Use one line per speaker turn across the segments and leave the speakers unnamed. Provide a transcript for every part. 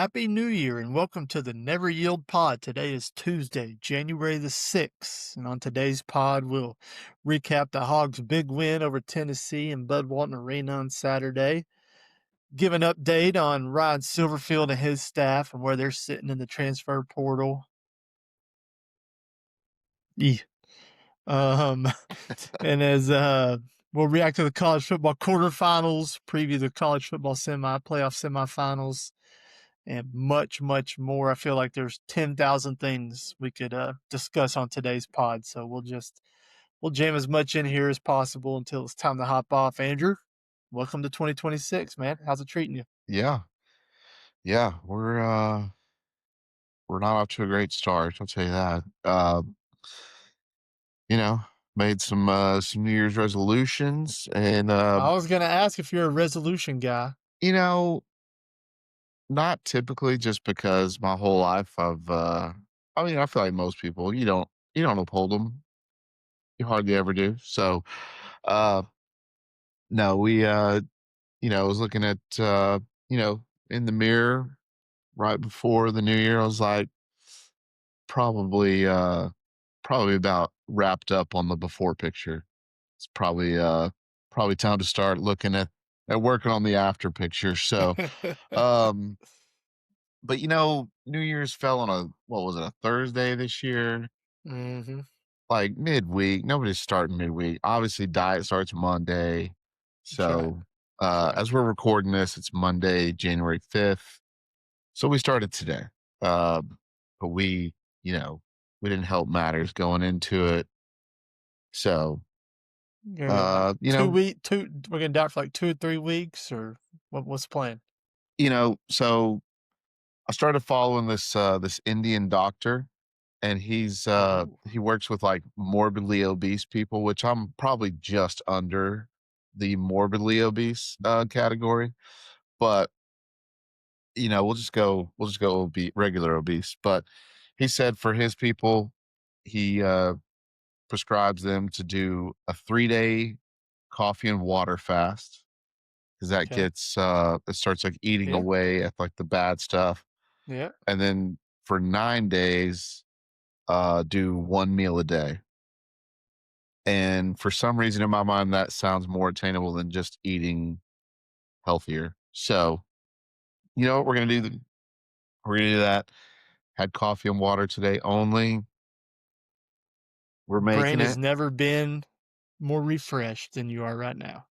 Happy New Year and welcome to the Never Yield Pod. Today is Tuesday, January the 6th. And on today's pod, we'll recap the Hogs' big win over Tennessee in Bud Walton Arena on Saturday, give an update on Ryan Silverfield and his staff and where they're sitting in the transfer portal. Yeah. Um, and as we'll react to the college football quarterfinals, preview the college football playoff semifinals, and much, much more. I feel like there's 10,000 things we could discuss on today's pod. So we'll jam as much in here as possible until it's time to hop off. Andrew, welcome to 2026, man. How's it treating you?
Yeah. Yeah, we're not off to a great start, I'll tell you that. You know, made some New Year's resolutions and
I was gonna ask if you're a resolution guy.
you know, not typically just because my whole life I feel like most people, you don't uphold them. You hardly ever do. So, uh no, I was looking at in the mirror right before the new year. I was like probably probably about wrapped up on the before picture. It's probably time to start looking at working on the after picture. So, um, but New Year's fell on a what was it, a Thursday this year?
Mm-hmm.
Like midweek. Nobody's starting midweek. Obviously, diet starts Monday.
That's right.
So,
That's right.
as we're recording this, it's Monday, January 5th. So we started today. But we didn't help matters going into it. So,
You're gonna go like
you know,
we're gonna die for like 2 or 3 weeks, or what's the plan?
so I started following this Indian doctor, and
Oh,
he works with like morbidly obese people, which I'm probably just under the morbidly obese category. But we'll just go regular obese. But he said for his people, he prescribes them to do a 3-day coffee and water fast because that
okay.
it starts like eating
Yeah.
away at like the bad stuff.
Yeah.
And then for 9 days, do one meal a day. And for some reason in my mind, that sounds more attainable than just eating healthier. So, you know what we're gonna do? We're gonna do that. Had coffee and water today only. We're
Brain
making
has
it.
never been more refreshed than you are right now.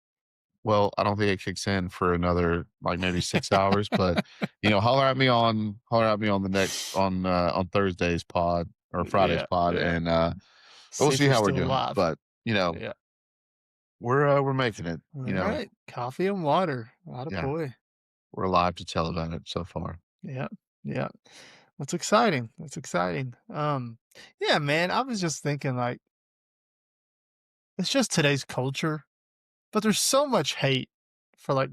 Well, I don't think it kicks in for another like maybe 6 hours, but holler at me on the next on Thursday's pod or Friday's
Yeah,
pod,
yeah.
and we'll
See if
see
you're
how we're
still
doing.
alive.
But
Yeah.
we're making it.
All right. Coffee and water. Atta
Yeah,
boy.
we're alive to tell about it so far.
Yeah. Yeah. That's exciting. That's exciting. Yeah, man. I was just thinking like it's just today's culture, but there's so much hate for like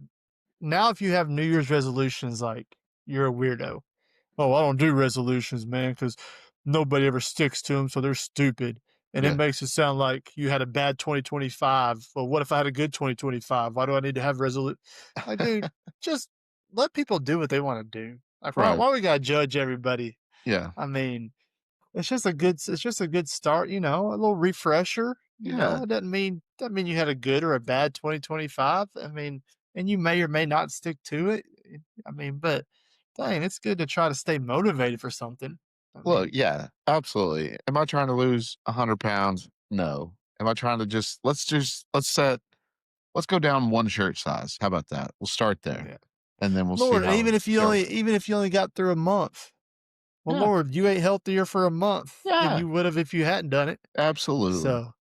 now if you have New Year's resolutions, like you're a weirdo. Oh, I don't do resolutions, man, because nobody ever sticks to them, so they're stupid. And it
Yeah,
makes it sound like you had a bad 2025. Well, what if I had a good 2025? Why do I need to have Like, dude, just let people do what they want to do. Like, why,
right.
why we gotta judge everybody?
Yeah,
I mean, it's just a good start, a little refresher.
yeah.
It doesn't mean you had a good or a bad 2025. I mean, and you may or may not stick to it. But dang, it's good to try to stay motivated for something. I
Look,
mean,
yeah, absolutely. Am I trying to lose 100 pounds? No. Am I trying to let's go down one shirt size. How about that? We'll start there,
yeah.
and then we'll see
Lord, and
how
even if you only got through a month, well,
Yeah,
Lord, you ate healthier for a month than
yeah,
you would have if you hadn't done it.
absolutely.
So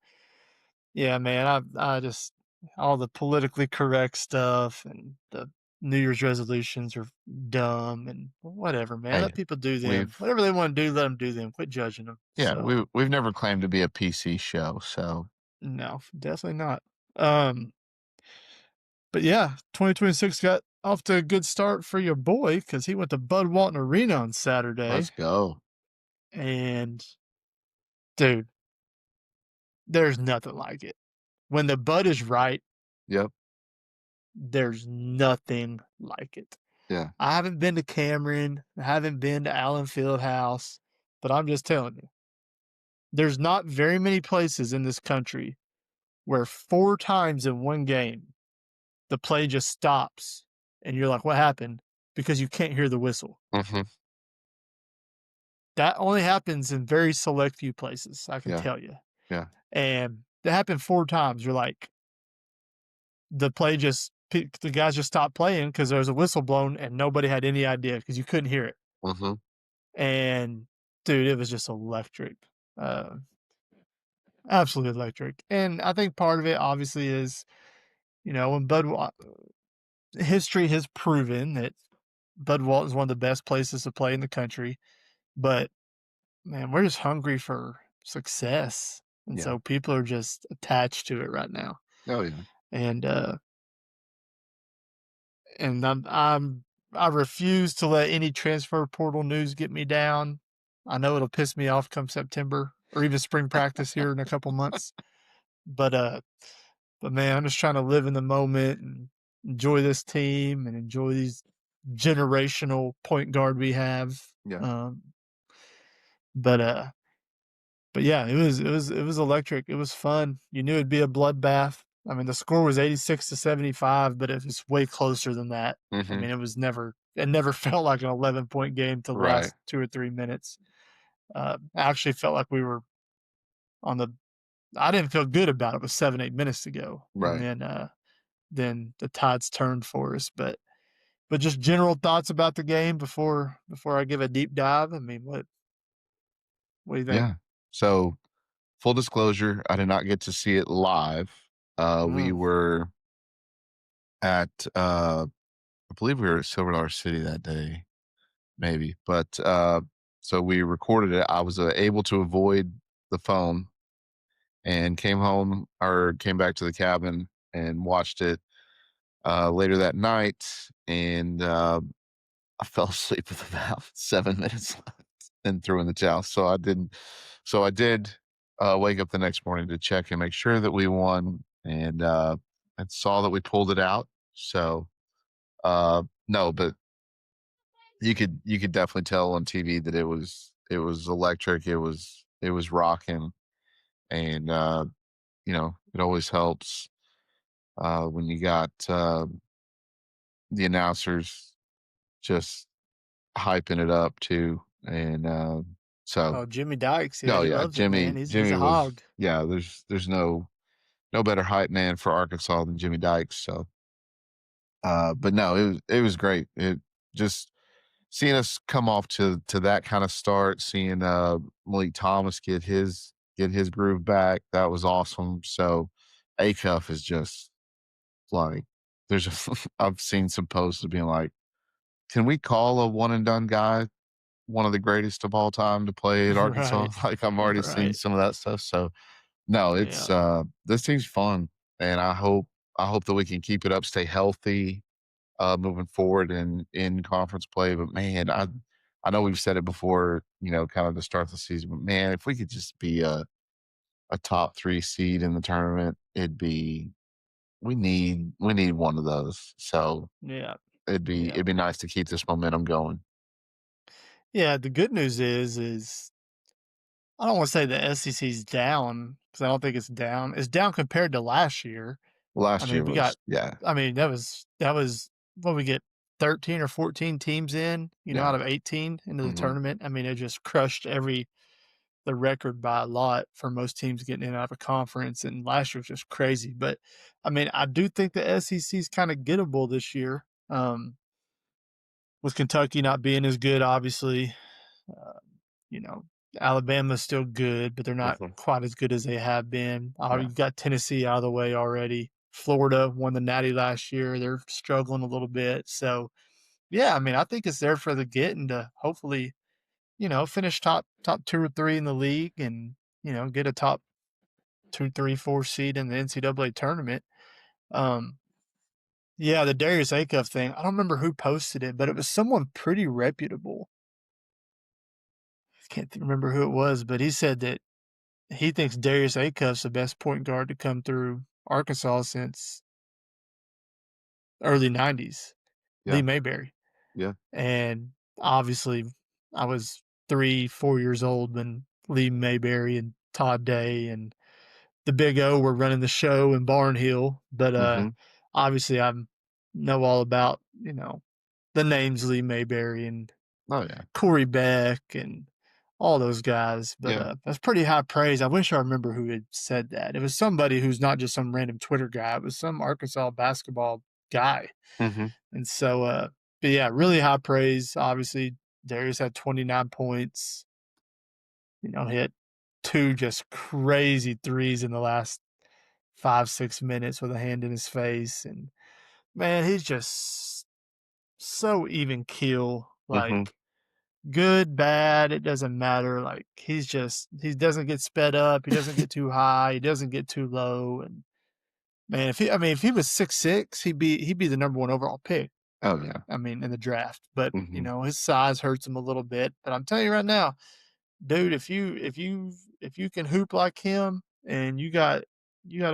yeah, man, I just all the politically correct stuff and the New Year's resolutions are dumb and whatever, man.
Hey,
Let people do them.
we've
Whatever they want to do, let them do them. Quit judging them.
yeah,
So,
we've never claimed to be a PC show, so
no, definitely not. Um, but yeah, 2026 got off to a good start for your boy because he went to Bud Walton Arena on
let's
Saturday.
go.
And dude, there's nothing like it. When the Bud is right,
Yep.
there's nothing like it.
Yeah.
I haven't been to Cameron, I haven't been to Allen Fieldhouse, but I'm just telling you, there's not very many places in this country where 4 times in one game, the play just stops and you're like, "What happened?" Because you can't hear the whistle.
Mhm.
That only happens in very select few places, I can
Yeah.
tell you.
Yeah.
And that happened 4 times. You're like, the guys just stopped playing because there was a whistle blown and nobody had any idea because you couldn't hear it.
Mhm.
And dude, it was just electric. Uh, Absolutely electric. And I think part of it obviously is, when history has proven that Bud Walton is one of the best places to play in the country, but man, we're just hungry for success. And
Yeah.
so people are just attached to it right now.
Oh, yeah.
And I refuse to let any transfer portal news get me down. I know it'll piss me off come September or even spring practice here in a couple months. But man, I'm just trying to live in the moment and enjoy this team and enjoy these generational point guard we have.
Yeah.
Um, but but yeah, it was electric. It was fun. You knew it'd be a bloodbath. I mean, the score was 86-75, but it was way closer than that. I
Mhm.
mean, it never felt like an 11-point game till the
Right.
last 2 or 3 minutes. I actually felt like we were on the I didn't feel good about it with 7, 8 minutes to go. And
Right.
then the tides turned for us. But just general thoughts about the game before I give a deep dive. I mean, what do you think?
Yeah. So, full disclosure, I did not get to see it live. We
Mm.
were at, I believe we were at Silver Dollar City that day, maybe. But, so we recorded it. I was, able to avoid the phone and came home or came back to the cabin and watched it, later that night, and, I fell asleep with about 7 minutes left and threw in the towel. So I did, wake up the next morning to check and make sure that we won and saw that we pulled it out. So, no, but you could definitely tell on TV that it was electric, it was rocking, and, it always helps, when you got, the announcers just hyping it up too, and, so
Oh, Jimmy Dykes, yeah,
no,
he
yeah,
loves it, man.
Jimmy
He's
Jimmy
a
was
hog.
yeah, there's no better hype man for Arkansas than Jimmy Dykes, so, but no, it was great. It just seeing us come off to that kinda start, seeing, Malik Thomas get his groove back, that was awesome, so, Acuff is just, like there's a I've seen some posts of being like, "Can we call a one and done guy one of the greatest of all time to play at Arkansas?"
Right.
Like, I've already seen
Right.
some of that stuff, so, no,
Yeah.
this team's fun, and I hope that we can keep it up, stay healthy, moving forward in conference play, but man, I know we've said it before, kind of to start the season, but man, if we could just be a top 3 seed in the tournament, we need one of those, so
Yeah.
it'd be
Yeah.
it'd be nice to keep this momentum going.
Yeah, the good news is I don't wanna say the SEC's down because I don't think it's down. It's down compared to last year. I
Last
mean,
year
we
was
got
yeah,
I mean, that was what we get 13 or 14 teams in,
yeah,
out of 18 into the
mhm,
tournament. I mean, it just crushed the record by a lot for most teams getting in out of a conference, and last year was just crazy. But I mean, I do think the SEC is kind of gettable this year. With Kentucky not being as good, obviously, uh, you know, Alabama's still good, but they're not
mhm,
quite as good as they have been.
yeah,
You got Tennessee out of the way already. Florida won the Natty last year. They're struggling a little bit. So, yeah, I mean, I think it's there for the getting to hopefully, finish top 2 or 3 in the league and, get a top 2, 3, 4 seed in the NCAA tournament. Um, yeah, the Darius Acuff thing, I don't remember who posted it, but it was someone pretty reputable. I can't remember who it was, but he said that he thinks Darius Acuff's the best point guard to come through Arkansas since early '90s, Lee
yeah,
Mayberry.
Yeah.
And obviously, I was 3, 4 years old when Lee Mayberry and Todd Day and the Big O were running the show in Barnhill. But
Mhm.
obviously, I know all about the names Lee Mayberry and
Oh, yeah.
Corey Beck and all those guys. But
Yeah.
that's pretty high praise. I wish I remember who had said that. It was somebody who's not just some random Twitter guy. It was some Arkansas basketball guy.
Mhm.
And so, but yeah, really high praise. Obviously, Darius had 29 points. Hit two just crazy threes in the last 5, 6 minutes with a hand in his face. And man, he's just so even keel.
Mhm.
Like good, bad, it doesn't matter. Like he doesn't get sped up, he doesn't get too high, he doesn't get too low. And man, if he was 6'6", he'd be the number one overall pick.
Oh, yeah.
In the draft. But
Mhm.
his size hurts him a little bit. But I'm telling you right now, dude, if you can hoop like him and you got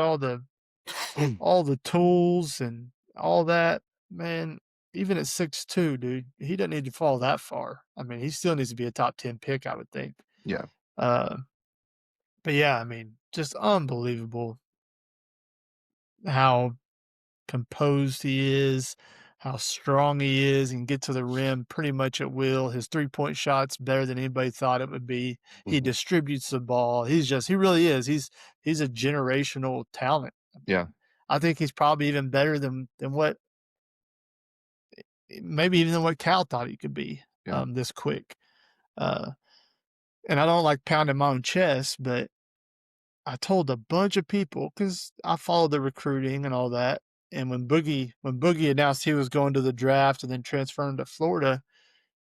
all the tools and all that, man, even at 6'2", dude, he doesn't need to fall that far. He still needs to be a top 10 pick, I would think.
Yeah.
Uh, but yeah, just unbelievable how composed he is, how strong he is, and get to the rim pretty much at will. His 3-point shot's better than anybody thought it would be. He
Mhm.
distributes the ball. He really is. He's a generational talent.
Yeah.
I think he's probably even better than what maybe even than what Cal thought he could be
Yeah.
this quick. Uh, and I don't like pounding my own chest, but I told a bunch of people because I followed the recruiting and all that. And when Boogie announced he was going to the draft and then transferring to Florida,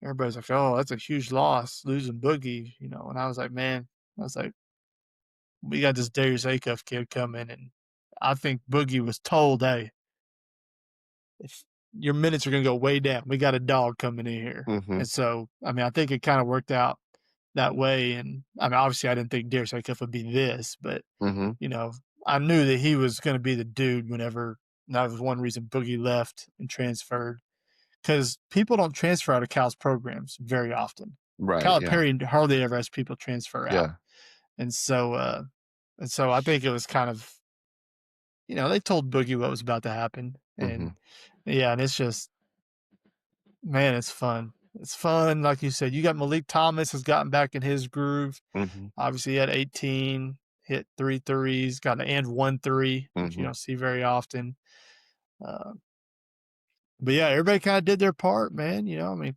everybody's like, "Oh, that's a huge loss, losing Boogie," And I was like, "Man," I was like, "We got this Darius Acuff kid coming," and I think Boogie was told, "Hey, if your minutes are gonna go way down, we got a dog coming in here."
Mhm.
And so, I think it kind of worked out that way. And obviously, I didn't think Darius Acuff would be this, but
Mhm.
you know, I knew that he was going to be the dude whenever. That was one reason Boogie left and transferred because people don't transfer out of Cal's programs very often.
Right, yeah.
Calipari hardly ever has people transfer out,
Yeah.
and so I think it was kind of they told Boogie what was about to happen, and
Mhm.
yeah, and it's just man, it's fun. It's fun, like you said. You got Malik Thomas has gotten back in his groove.
Mhm.
Obviously, he had 18, hit 3 threes, got an and 1 3, which you
Mhm.
don't see very often. Uh, but yeah, everybody kind of did their part, man.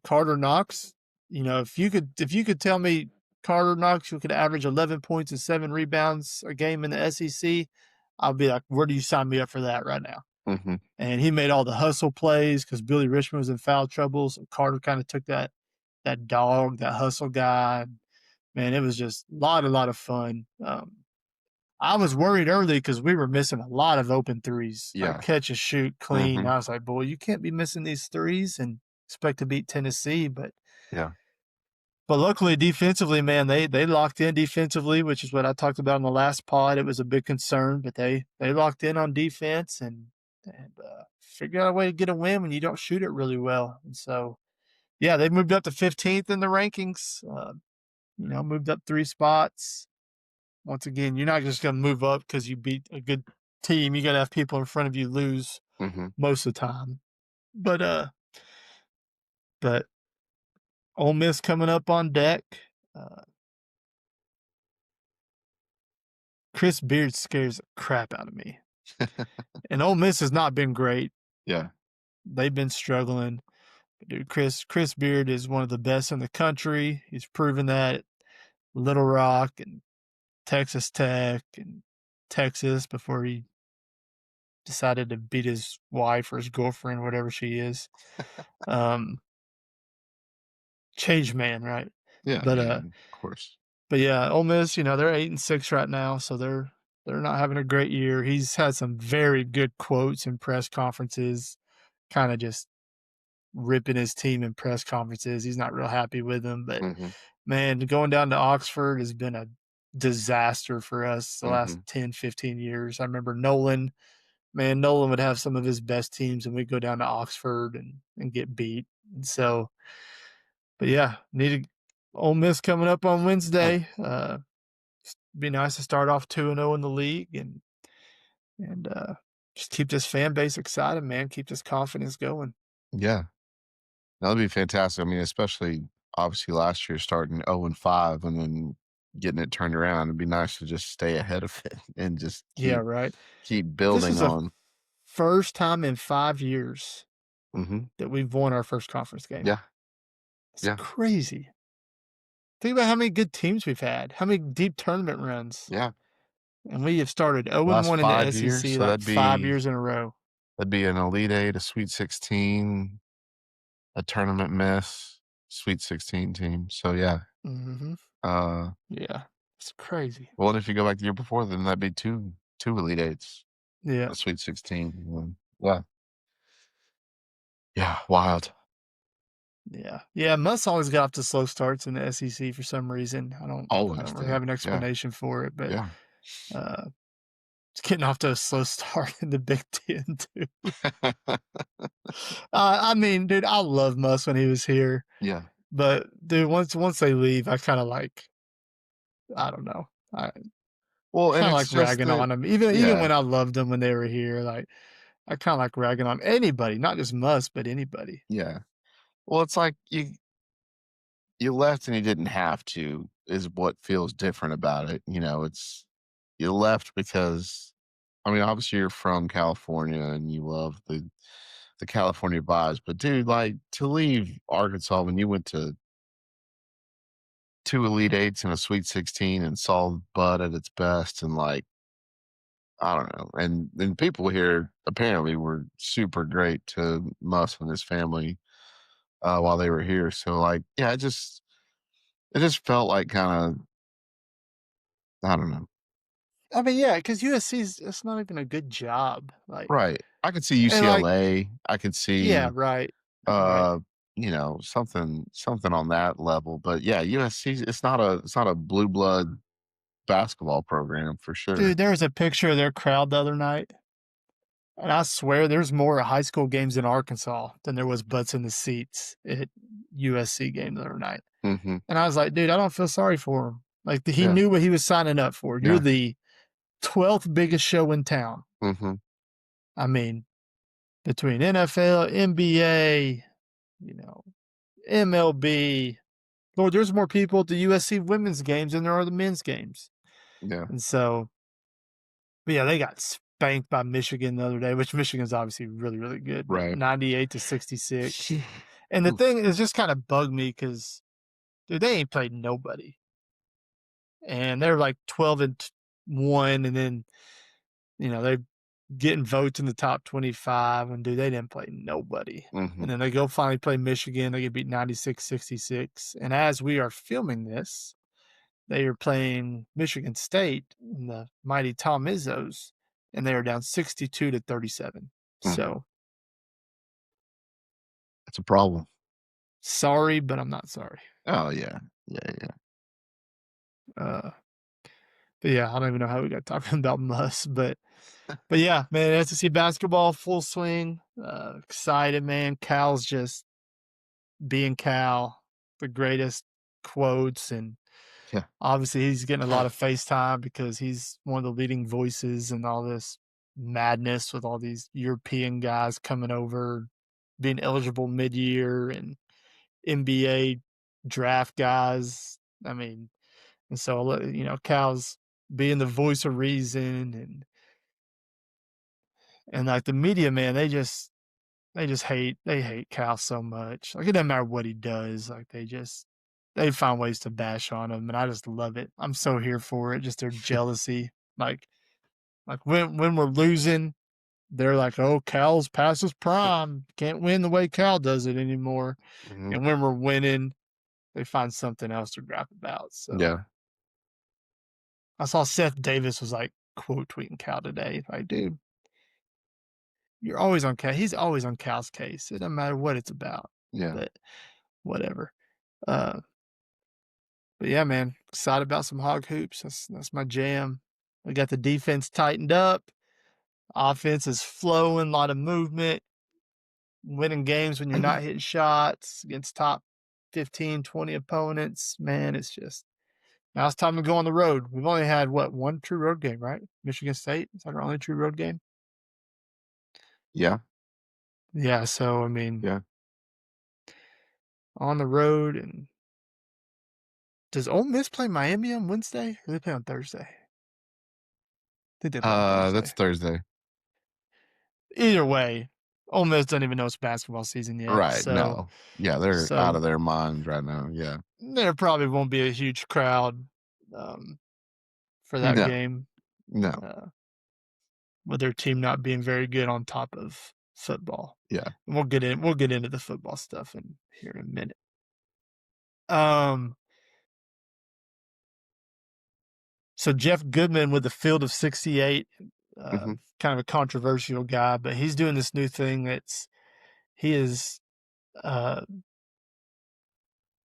Carter Knox. If you could tell me Carter Knox who could average 11 points and 7 rebounds a game in the SEC, I'll be like, where do you sign me up for that right now?
Mhm.
And he made all the hustle plays because Billy Richmond was in foul trouble, so Carter kind of took that dog, that hustle guy. And, man, it was just a lot of fun. I was worried early because we were missing a lot of open threes, like
Yeah.
catch and shoot clean.
Mhm.
I was like, boy, you can't be missing these threes and expect to beat Tennessee.
Yeah.
But luckily, defensively, man, they locked in defensively, which is what I talked about in the last pod. It was a big concern, but they locked in on defense and figured out a way to get a win when you don't shoot it really well. And so, yeah, they moved up to 15th in the rankings. Moved up 3 spots. Once again, you're not just going to move up because you beat a good team. You got to have people in front of you lose
Mhm.
most of the time. But Ole Miss coming up on deck. Uh, Chris Beard scares the crap out of me. And Ole Miss has not been great.
Yeah.
They've been struggling. But dude, Chris Beard is one of the best in the country. He's proven that at Little Rock and Texas Tech and Texas before he decided to beat his wife or his girlfriend, whatever she is. Um, Change man, right?
Yeah,
But
yeah, of course.
but yeah, Ole Miss, they're 8-6 right now, so they're not having a great year. He's had some very good quotes in press conferences, kind of just ripping his team in press conferences. He's not real happy with them, but
Mhm.
man, going down to Oxford has been a disaster for us the last
Mhm.
10, 15 years. I remember Nolan man, Nolan would have some of his best teams, and we'd go down to Oxford and get beat. And so, but yeah, needed Ole Miss coming up on
Yeah.
Wednesday. Be nice to start off 2-0 in the league and just keep this fan base excited, man. Keep this confidence going.
Yeah. That'd be fantastic. I mean, especially obviously last year starting 0-5 and then getting it turned around. It'd be nice to just stay ahead of it and just
Yeah,
keep
right.
keep
This
building
is the
on.
first time in 5 years
Mhm.
that we've won our first conference game.
Yeah.
It's
Yeah.
crazy. Think about how many good teams we've had, how many deep tournament runs,
Yeah.
and we have started 0 and
Last
1 in the
5 years,
SEC
so
like 5 years in a row.
that'd be an Elite 8, a Sweet 16, a tournament miss, Sweet 16 team. So yeah.
Mhm.
Uh
Yeah. It's crazy.
well, and if you go back the year before, then that'd be two Elite 8s,
Yeah.
a Sweet 16. Yeah. Yeah, wild.
Yeah. Yeah, Muss always got off to slow starts in the SEC for some reason. I
Always
don't really
did.
have an
Yeah.
explanation for it, but,
Yeah.
uh, it's getting off to a slow start in the Big Ten too. I mean, dude, I love Muss when he was here,
Yeah.
but dude, once they leave, I kinda like I don't know. I
Well, and
kinda
it's
like
just
ragging
that
on him. Even
yeah,
when I loved them when they were here, like, I kinda like ragging on anybody, not just Muss, but anybody.
yeah. Well, it's like you left and you didn't have to is what feels different about it, it's you left because I mean, obviously you're from California and you love the California vibes, but dude, like to leave Arkansas when you went to 2 Elite Eights and a Sweet 16 and saw Bud at its best and like I don't know. And people here apparently were super great to Muss and his family while they were here. So like, yeah, it just felt like kind of I don't know.
I mean, yeah, because USC's it's not even a good job, like
Right. I could see
and, like
UCLA. I could
yeah,
see
right, right.
uh something on that level. But yeah, USC it's not a blue blood basketball program for sure.
Dude, there was a picture of their crowd the other night, and I swear there's more high school games in Arkansas than there was butts in the seats at USC game the other night,
Hmm.
and I was like, "Dude, I don't feel sorry for him." Like, he
Yeah.
knew what he was signing up for. You're
Yeah.
the 12th biggest show in town.
Hmm.
I mean, between NFL, NBA, you know, MLB. Lord, there's more people at the USC women's games than there are the men's games.
Yeah.
And so, but yeah, they got spanked by Michigan the other day, which Michigan's obviously really, really good, but
Right.
98 to 66.
Yeah.
And the
Oof.
thing is just kind of bugged me because, dude, they ain't played nobody. And they're like 12 and 1. And then, they're getting votes in the top 25. And, dude, they didn't play nobody.
Hmm.
And then they go finally play Michigan. They get beat 96-66. And as we are filming this, they are playing Michigan State in the mighty Tom Izzos, and they are down 62 to 37.
Hmm.
So
That's a problem.
sorry, but I'm not sorry.
Oh yeah. Yeah. Yeah.
Uh, but yeah, I don't even know how we got talking about Muss, but yeah, man, SEC basketball full swing. Excited, man. Cal's just being Cal, the greatest quotes and
Yeah.
obviously, he's getting a lot of FaceTime because he's one of the leading voices in all this madness with all these European guys coming over, being eligible mid-year and NBA draft guys. I mean, and so, Cal's being the voice of reason and like the media, man, they hate Cal so much. Like it doesn't matter what he does. Like they find ways to bash on him, and I just love it. I'm so here for it. Just their jealousy. Like when we're losing, they're like, "Oh, Cal's past his prime. Can't win the way Cal does it anymore."
Hmm.
And when we're winning, they find something else to rap about. So
Yeah.
I saw Seth Davis was like quote tweeting Cal today. Like, dude, you're always on Cal. He's always on Cal's case. It doesn't matter what it's about.
Yeah.
But whatever. Uh, but yeah, man, excited about some hog hoops. That's my jam. We got the defense tightened up. Offense is flowing, a lot of movement, winning games when you're not hitting shots against top 15, 20 opponents. Man, it's just now it's time to go on the road. We've only had what, one true road game, right? Michigan State. Is that our only true road game?
Yeah,
Yeah, so I mean,
yeah.
on the road, and does Ole Miss play Miami on Wednesday? Or do they play on Thursday? I think they play on
That's
Thursday.
Thursday.
Either way, Ole Miss doesn't even know it's basketball season yet.
Right,
So
no. Yeah, they're out
so
of their minds right now, yeah.
there probably won't be a huge crowd um, for that
No,
game.
no,
Uh, with their team not being very good on top of football.
yeah.
And we'll get into the football stuff in here in a minute. Um so Jeff Goodman with the field of 68,
Mhm,
kind of a controversial guy, but he's doing this new thing that's he is uh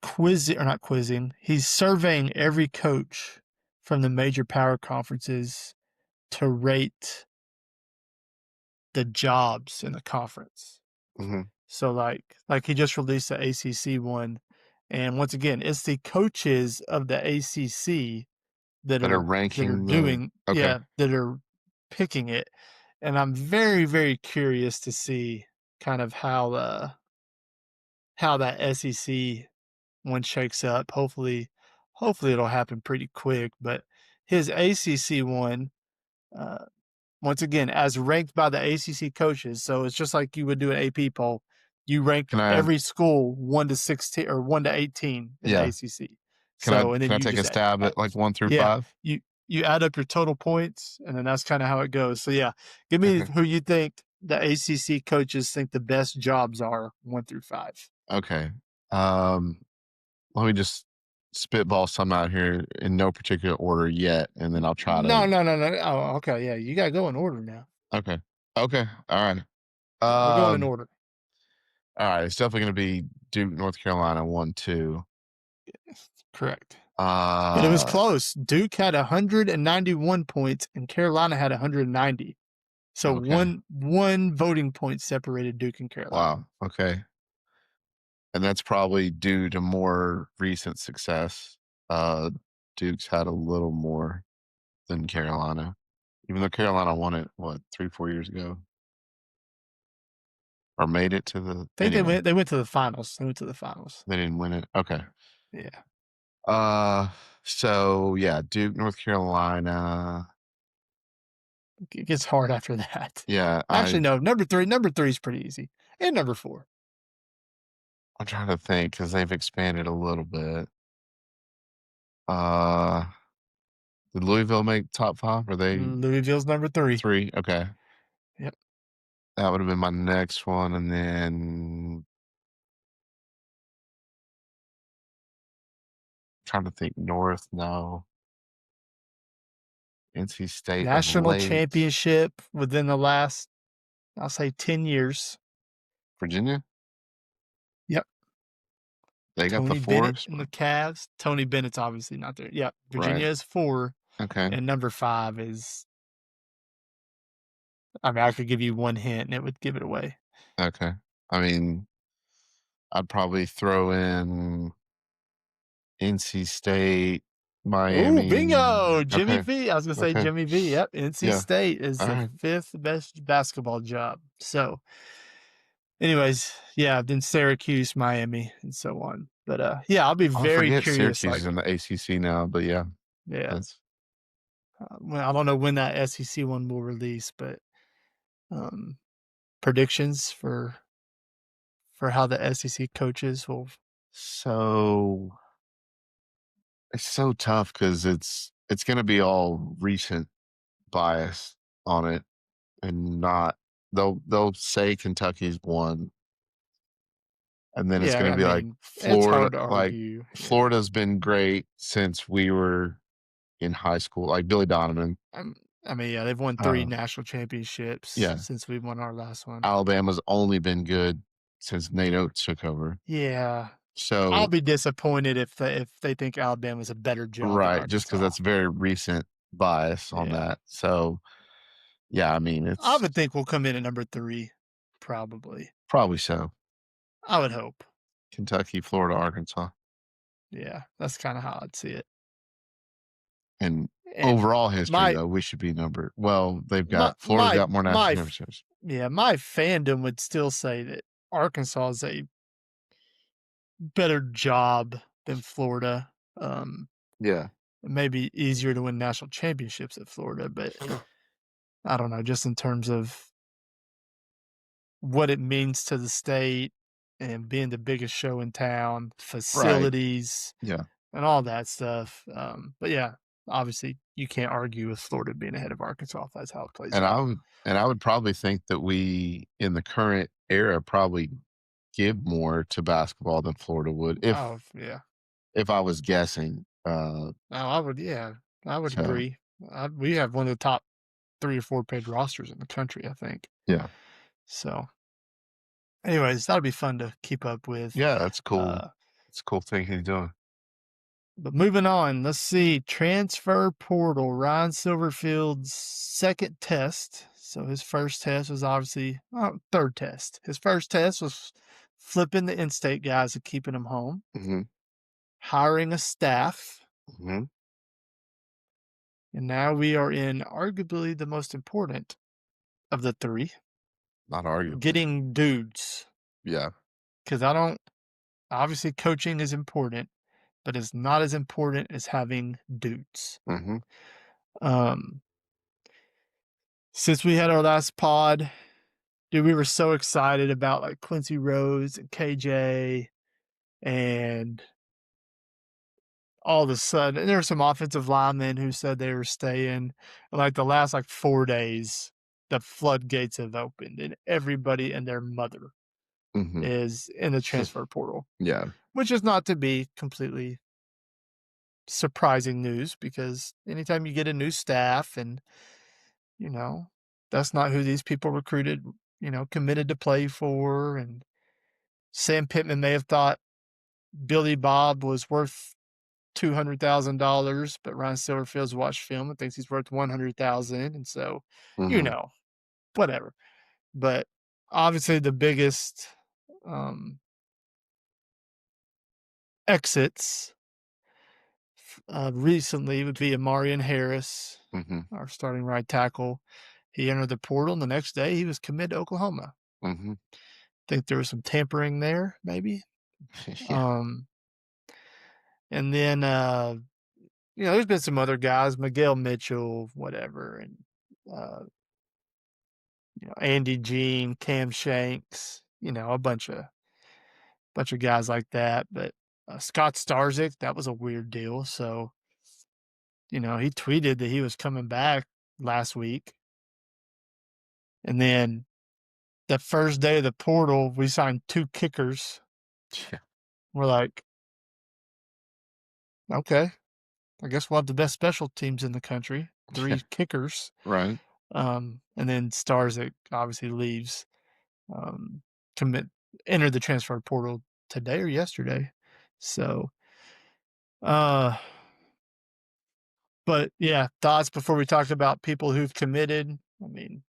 quizzing, or not quizzing, he's surveying every coach from the major power conferences to rate the jobs in the conference.
mhm.
So like he just released the ACC one, and once again, it's the coaches of the ACC that
That are
are
ranking the
doing,
okay.
yeah, that are picking it, and I'm very, very curious to see kind of how that SEC one shakes up. Hopefully it'll happen pretty quick, but his ACC one, uh, once again, as ranked by the ACC coaches. So it's just like you would do an AP poll. You rank
Can I
every school 1 to 16 or 1 to 18 in the
yeah.
ACC.
Can I
So, and then
can I
you
take a
just,
stab at, like, 1 through
yeah,
5?
you add up your total points, and then that's kind of how it goes. So, yeah, give me
Okay,
who you think the ACC coaches think the best jobs are 1 through 5.
okay. Um, Let me just spitball some out here in no particular order yet, and then I'll try to
No, no, no, no. Oh, okay. Yeah, you got to go in order now.
okay. Okay, alright.
Yeah, we're going in order.
Alright, it's definitely gonna be Duke, North Carolina, 1, 2.
Correct. And it was
Uh,
close. Duke had 191 points and Carolina had 190. So
okay.
one voting point separated Duke and Carolina.
Wow, okay. And that's probably due to more recent success. Uh, Duke's had a little more than Carolina, even though Carolina won it, what, 3, 4 years ago? Or made it to the
I think
anyway,
they went to the finals. They went to the finals.
they didn't win it? Okay.
Yeah.
Uh, so, yeah, Duke, North Carolina.
It gets hard after that.
Yeah,
Actually, no, number 3 is pretty easy. And number 4.
I'm trying to think because 'cause they've expanded a little bit. Uh, did Louisville make top 5? Are they
Louisville's number 3.
3? Okay.
Yep.
That would've been my next one, and then trying to think North, no. NC State of
National
late.
championship within the last, I'll say, 10 years.
Virginia?
Yep.
They got the
Tony Bennett
4s?
and the Cavs. Tony Bennett's obviously not there. Yep.
Right.
Virginia is 4,
Okay,
and number 5 is, I mean, I could give you one hint and it would give it away.
okay. I mean, I'd probably throw in NC State,
Oh,
Miami.
bingo! Jimmy
Okay,
V. I was gonna say
okay.
Jimmy V. Yep, NC
Yeah,
State is the
alright.
5th best basketball job. So, anyways, yeah, then Syracuse, Miami, and so on. But yeah, I'll be
I
very
forget
curious.
Syracuse is
Like,
in the ACC now, but yeah,
yeah,
that's
well, I don't know when that SEC one will release, but um, predictions for how the SEC coaches will.
so it's so tough because it's gonna be all recent bias on it and not they'll say Kentucky's won, and then it's
Yeah,
gonna
I
be like
mean, it's hard to
Like,
argue. Yeah,
Florida's been great since we were in high school, like Billy Donovan.
um, I mean, yeah, they've won 3
Uh,
national championships
yeah,
since we won our last one.
Alabama's only been good since Nate Oates took over.
Yeah, I'll
So
be disappointed if they think Alabama's a better job than
right, just because
Arkansas.
that's very recent bias on
Yeah.
that. So Yeah, I mean,
I
it's
would think we'll come in at number 3, probably.
probably so.
I would hope.
Kentucky, Florida, Arkansas.
Yeah, that's kind of how I'd see it.
And
And
overall history,
my
though, we should be well, they've
my
got Florida's
my
got more
my
national
f-
championships.
yeah, my fandom would still say that Arkansas is a better job than Florida.
Yeah.
It may be easier to win national championships at Florida, but I don't know, just in terms of what it means to the state and being the biggest show in town,
Right.
facilities,
Yeah.
and all that stuff. But yeah, obviously you can't argue with Florida being ahead of Arkansas if that's how it plays
And I
out.
would and I would probably think that we, in the current era, probably give more to basketball than Florida would
Oh yeah,
if I was guessing.
oh, I would
So
agree. We have one of the top 3 or 4 paid rosters in the country, I think.
yeah.
So, anyways, that'll be fun to keep up with.
Yeah, that's cool.
Uh,
It's a cool thing he's doing.
but moving on, let's see. Transfer portal. Ryan Silverfield's second test. So his first test was obviously third test. His first test was flipping the in-state guys and keeping them home,
Mhm.
hiring a staff,
Mhm.
and now we are in arguably the most important of the 3,
Not arguably.
getting dudes.
Yeah.
Because I don't obviously coaching is important, but it's not as important as having dudes.
Mhm.
Um, since we had our last pod, dude, we were so excited about like Quincy Rose and KJ, and all of a sudden, and there were some offensive linemen who said they were staying. Like the last like 4 days, the floodgates have opened, and everybody and their mother
Mhm.
is in the transfer portal,
Yeah.
which is not to be completely surprising news because anytime you get a new staff and, you know, that's not who these people recruited, committed to play for. And Sam Pittman may have thought Billy Bob was worth $200,000, but Ryan Silverfield's watched film and thinks he's worth 100,000. And so, you
Mhm.
know, whatever. But obviously the biggest um, exits recently would be Amarian Harris,
Mhm.
our starting right tackle. He entered the portal, and the next day he was committed to Oklahoma.
Mhm.
Think there was some tampering there, maybe.
Yeah.
Um, and then there's been some other guys, Miguel Mitchell, whatever, and Andy Jean, Cam Shanks, a bunch of guys like that. But Scott Starzik, that was a weird deal. So he tweeted that he was coming back last week, and then the first day of the portal, we signed 2 kickers.
Yeah.
We're like, okay, I guess we'll have the best special teams in the country,
Yeah.
3 kickers.
Right.
And then Starzik obviously leaves, um, commit, entered the transfer portal today or yesterday. So, uh, but yeah, thoughts before we talked about people who've committed. I mean,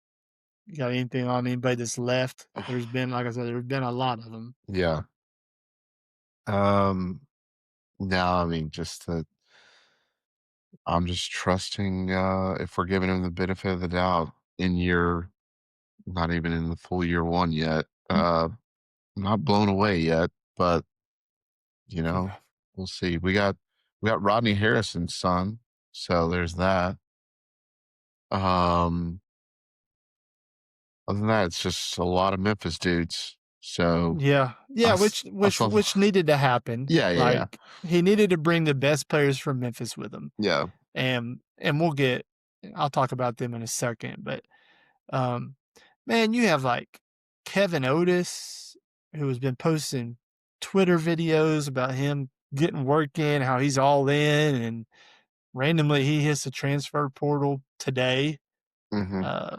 you got anything on anybody that's left? There's been, like I said, there's been a lot of them.
Yeah. Um, no, I mean, I'm just trusting, if we're giving him the benefit of the doubt in not even in the full year 1 yet. I'm not blown away yet, but, you know,
Yeah.
we'll see. We got Rodney Harrison's son, so there's that. Um, other than that, it's just a lot of Memphis dudes. So
Yeah,
I
yeah,
s
which
I
which
saw
which needed to happen.
Yeah, yeah, yeah.
Like he needed to bring the best players from Memphis with him,
Yeah.
and I'll talk about them in a second. But um, man, you have like Kevin Otis, who has been posting Twitter videos about him getting work in, how he's all in, and randomly he hits the transfer portal today.
Mhm.
Uh,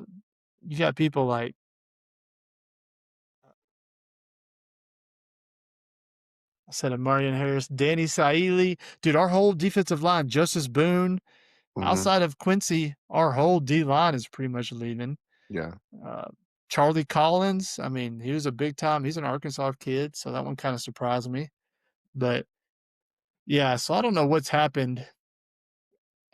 you got people like I said, Marion Harris, Danny Saili, dude, our whole defensive line, Justice Boone.
Mhm.
Outside of Quincy, our whole D line is pretty much leaving.
Yeah.
Uh, Charlie Collins, I mean, he was a big time. He's an Arkansas kid, so that one kind of surprised me. But yeah, so I don't know what's happened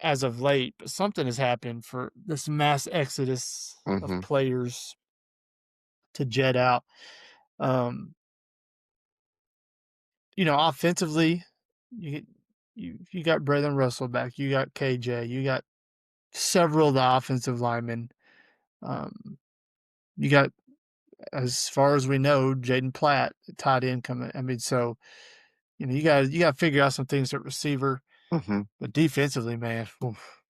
as of late, but something has happened for this mass exodus of
Mhm.
players to jet out. Um, offensively, you you got Braylon Russell back, you got KJ, you got several of the offensive linemen. Um, you got, as far as we know, Jaden Platt, tight end coming. I mean, so you got to figure out some things at receiver,
Mhm.
but defensively, man, oof,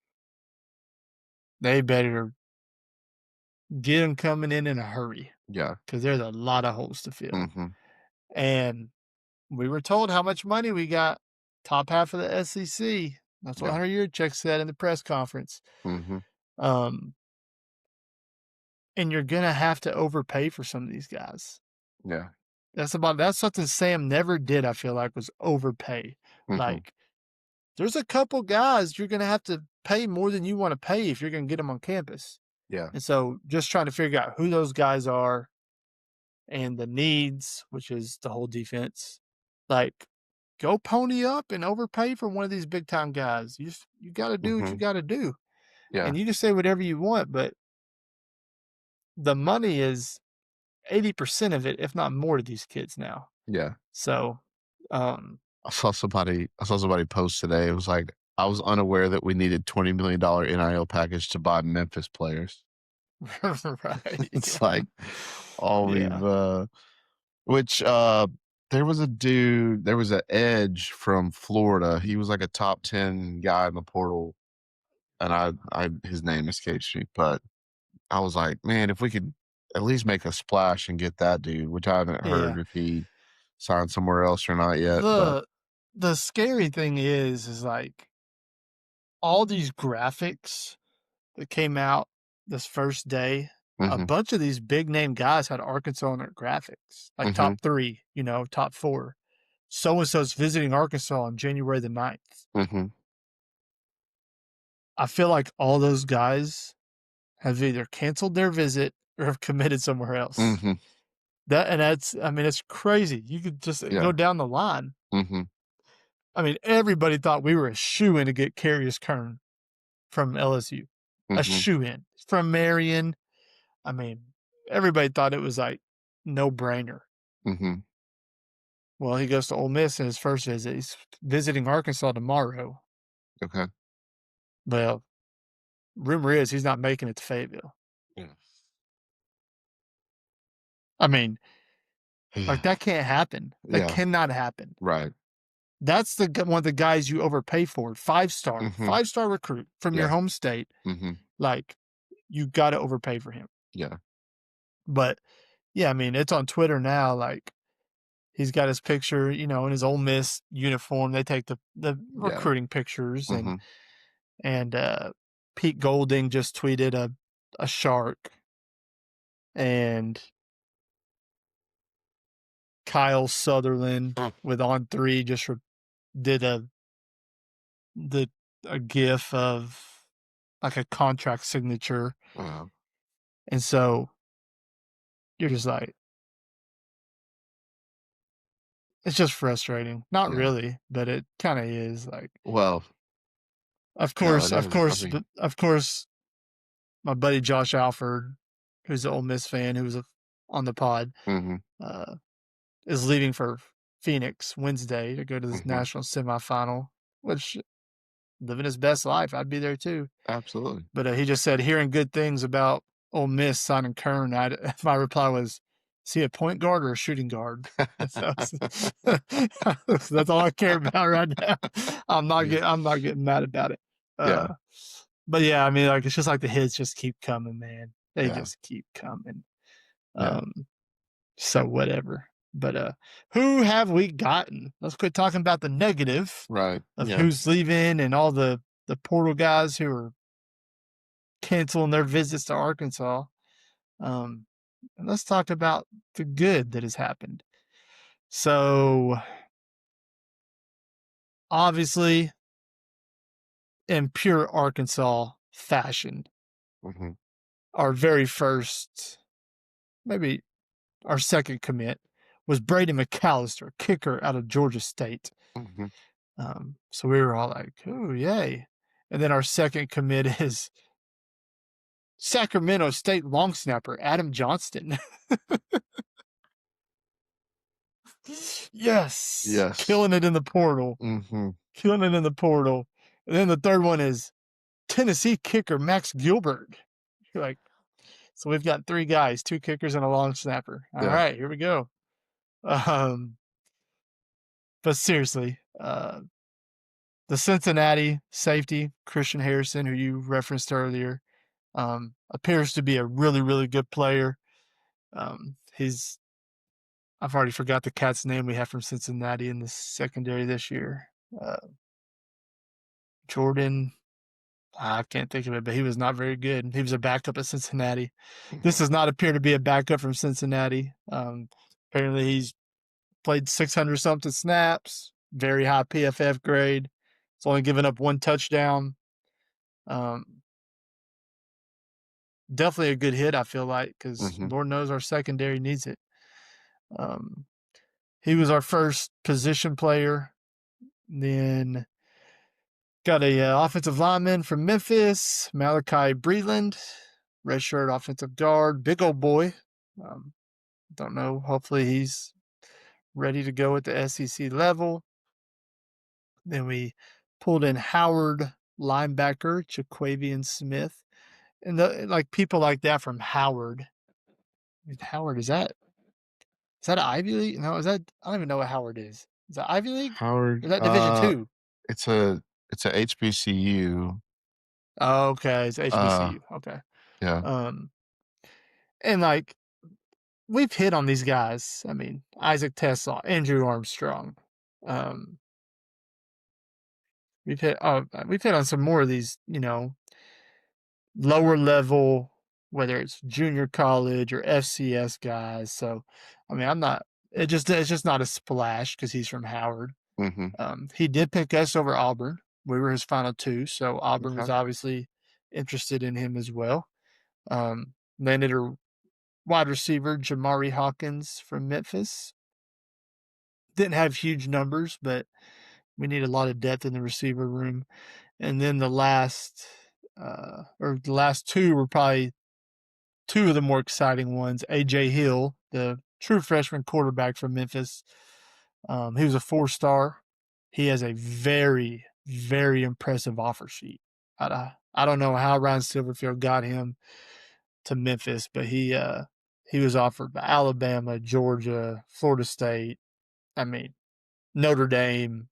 they better get them coming in a hurry
Yeah.
because there's a lot of holes to fill.
Mhm.
And we were told how much money we got. Top half of the SEC. That's what
Yeah.
Hunter Yurchek said in the press conference.
Mhm.
Um, and you're gonna have to overpay for some of these guys.
Yeah.
That's something Sam never did. I feel like was overpay.
Mhm.
Like there's a couple guys you're gonna have to pay more than you want to pay if you're gonna get them on campus.
Yeah.
And so just trying to figure out who those guys are and the needs, which is the whole defense. Like, go pony up and overpay for one of these big time guys. You got to do what you
Mhm.
got to do,
Yeah.
and you can say whatever you want, but the money is 80% of it, if not more, to these kids now.
Yeah.
So, um,
I saw somebody post today. It was like, I was unaware that we needed $20 million NIL package to buy Memphis players.
right,
It's
yeah,
like all
yeah,
we've which there was a dude, there was an edge from Florida. He was like a top 10 guy in the portal, and I his name escapes me, but I was like, man, if we could at least make a splash and get that dude, which I haven't
yeah.
heard if he signed somewhere else or not yet. But
The scary thing is like all these graphics that came out this first day, a
mhm,
bunch of these big name guys had Arkansas in their graphics, like
mhm,
top three, top four. So and so's visiting Arkansas on January the 9th.
mhm,
I feel like all those guys have either canceled their visit or have committed somewhere else.
mhm,
I mean, it's crazy. You could just
yeah,
go down the line.
mhm,
I mean, everybody thought we were a shoe in to get Carius Kern from LSU, a
mhm,
shoe in from Marion. I mean, everybody thought it was like no brainer.
mhm,
Well, he goes to Ole Miss in his first visit. He's visiting Arkansas tomorrow.
okay,
Well, rumor is he's not making it to Fayetteville.
yeah,
I mean, like
yeah,
that can't happen. That
yeah,
cannot happen.
right,
That's one of the guys you overpay for.
mhm,
5-star recruit from your
yeah,
home state.
mhm,
Like you got to overpay for him.
yeah,
But yeah, I mean, it's on Twitter now. Like he's got his picture, in his Ole Miss uniform. They take the
yeah,
recruiting pictures, and
mhm,
and Pete Golding just tweeted a shark, and Kyle Sutherland
mm,
with On Three just did the a GIF of like a contract signature,
uh,
and so you're just like, it's just frustrating. Not
yeah.
really, but it kind of is. Like,
Well, no, it is. I mean,
of course, my buddy Josh Alford, who's an Ole Miss fan, who was on the pod,
mhm,
uh, is leaving for Phoenix Wednesday to go to this
mhm,
national semifinal, which living his best life. I'd be there too.
absolutely.
But he just said hearing good things about Ole Miss signing Kern. My reply was, is he a point guard or a shooting guard? That's all I care about right now.
Yeah,
I'm not getting mad about it.
yeah,
But yeah, I mean, like it's just like the hits just keep coming, man. They
yeah,
just keep coming.
yeah,
Um, so whatever. But who have we gotten? Let's quit talking about the negative
right,
of
yeah,
who's leaving and all the portal guys who are canceling their visits to Arkansas. Um, and let's talk about the good that has happened. So obviously, in pure Arkansas fashion.
Mhm.
Our very first, maybe our second commit was Brady McAllister, kicker out of Georgia State.
Mhm.
So we were all like, "Oh, yay!" And then our second commit is Sacramento State long snapper Adam Johnston. Yes,
Yes.
killing it in the portal,
Mhm.
killing it in the portal. And then the third one is Tennessee kicker Max Gilbert. You're like, so we've got three guys, two kickers and a long snapper. All
Yeah.
right, here we go. Um, but seriously, the Cincinnati safety Christian Harrison, who you referenced earlier, appears to be a really, really good player. He's I've already forgot the cat's name we have from Cincinnati in the secondary this year. Uh, Jordan, I can't think of it, but he was not very good. He was a backup at Cincinnati. This
Mhm.
does not appear to be a backup from Cincinnati. Apparently, he's played 600 something snaps, very high PFF grade. He's only given up one touchdown. Um, Definitely a good hit, I feel like, because
Mhm.
Lord knows our secondary needs it. Um, he was our first position player. Then got a offensive lineman from Memphis, Malachi Breland, redshirt offensive guard, big old boy. Um, don't know. Hopefully he's ready to go at the SEC level. Then we pulled in Howard linebacker, Jaquavian Smith, and like people like that from Howard. Howard is that Ivy League? No, is that I don't even know what Howard is. Is that Ivy League?
Howard,
Or is that Division Two?
it's a HBCU.
Oh, okay, it's
Uh,
HBCU. Okay.
yeah.
Um, and like we've hit on these guys. I mean, Isaac Tesla, Andrew Armstrong. Um, we've hit on some more of these, lower level, whether it's junior college or FCS guys. So, I mean, I'm not. It's just not a splash because he's from Howard.
Mhm.
He did pick us over Auburn. We were his final two, so Auburn was
Okay.
obviously interested in him as well. Landed a wide receiver, Jamari Hawkins from Memphis. Didn't have huge numbers, but we need a lot of depth in the receiver room. And then the last two were probably two of the more exciting ones. AJ Hill, the true freshman quarterback from Memphis. He was a 4-star. He has a very, very impressive offer sheet. I don't know how Ryan Silverfield got him to Memphis, but he was offered by Alabama, Georgia, Florida State. I mean, Notre Dame,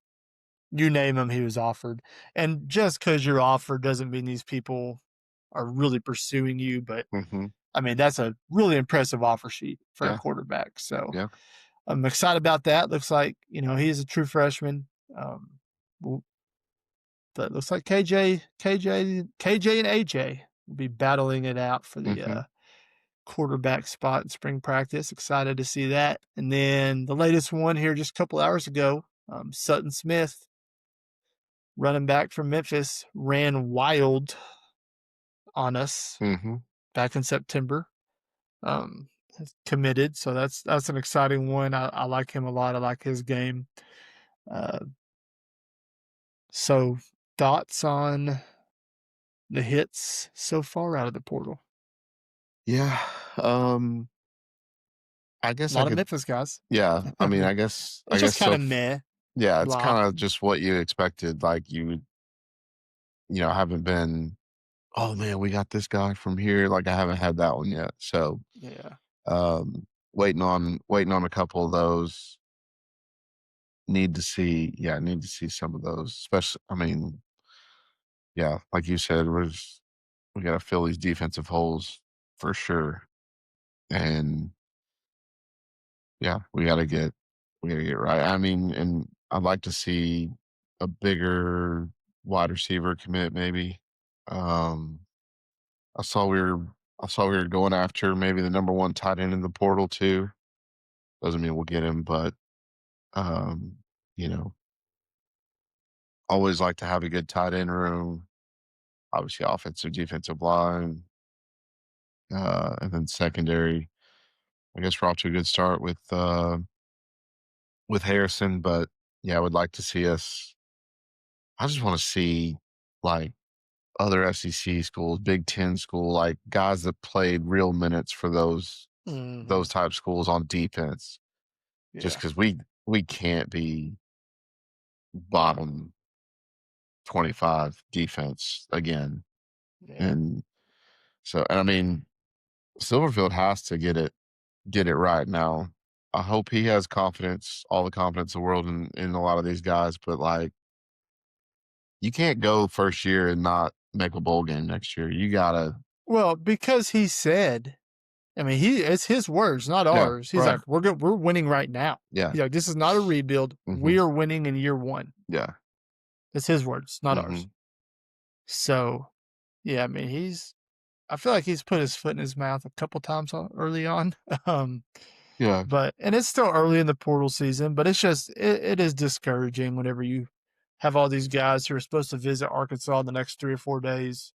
you name him, he was offered. And just because you're offered doesn't mean these people are really pursuing you. But
Mhm.
I mean, that's a really impressive offer sheet for a
Yeah.
quarterback. So
Yeah.
I'm excited about that. Looks like, he's a true freshman. But looks like KJ, and AJ will be battling it out for the
Mhm.
quarterback spot in spring practice. Excited to see that. And then the latest one here just a couple hours ago, Sutton Smith, running back from Memphis, ran wild on us
Mhm.
back in September. Um, Committed, so that's an exciting one. I like him a lot. I like his game. Uh, so thoughts on the hits so far out of the portal?
Yeah. Um, I
A
guess I
lot of
could.
Memphis guys.
Yeah. I mean, I
It's
guess
just kind
so.
of meh,
Yeah, it's
blah.
kind of just what you expected. Like haven't been. Oh man, we got this guy from here. Like I haven't had that one yet. So
Yeah.
waiting on a couple of those. Need to see some of those. Especially, I mean, yeah, like you said, we got to fill these defensive holes for sure. And yeah, we gotta get right. I mean, and I'd like to see a bigger wide receiver commit maybe. Um, I saw we were I saw we were going after maybe the number one tight end in the portal too. Doesn't mean we'll get him, but um, you know, always like to have a good tight end room. obviously offensive, defensive line, and then secondary. I guess we're off to a good start with Harrison, but yeah, I would like to see us. I just want to see like other SEC schools, Big Ten school, like guys that played real minutes for those
Hmm.
type schools on defense. Just
Yeah.
because we can't be bottom 25 defense again,
Yeah.
and so and I mean Silverfield has to get it right now. I hope he has confidence, all the confidence in the world in a lot of these guys, but like you can't go first year and not make a bowl game next year. You gotta,
Well, because he said, I mean, it's his words, not
yeah,
ours. He's
right,
like, we're winning right now.
yeah,
He's like, this is not a rebuild.
hmm,
We are winning in year one.
yeah,
That's his words, not ours.
hmm,
So, yeah, I mean, I feel like he's put his foot in his mouth a couple times early on. Um,
yeah,
and it's still early in the portal season, but it's just, it is discouraging whenever you have all these guys who are supposed to visit Arkansas in the next 3 or 4 days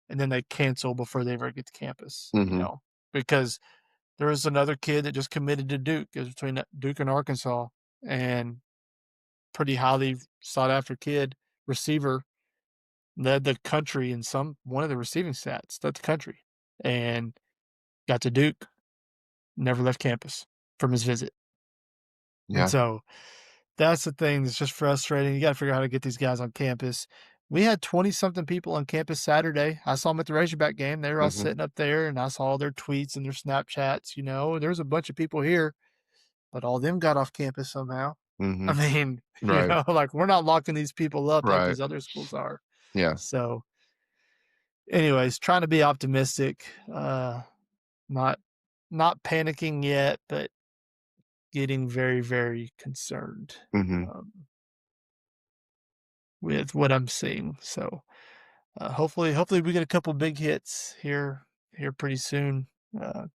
and then they cancel before they ever get to campus,
hmm,
because there was another kid that just committed to Duke. It was between Duke and Arkansas, and pretty highly sought after kid, receiver, led the country in one of the receiving stats, led the country, and got to Duke, never left campus from his visit. And
yeah,
so that's the thing that's just frustrating. You got to figure out how to get these guys on campus. We had 20 something people on campus Saturday. I saw them at the Razorback game. They were all
hmm,
sitting up there, and I saw all their tweets and their Snapchats. There's a bunch of people here, but all of them got off campus somehow.
hmm,
I mean,
right,
like we're not locking these people up like
right,
these other schools are.
yeah,
So, anyways, trying to be optimistic. Not not panicking yet, but getting very, very concerned
hmm,
um, with what I'm seeing. So, hopefully we get a couple big hits here pretty soon. Uh,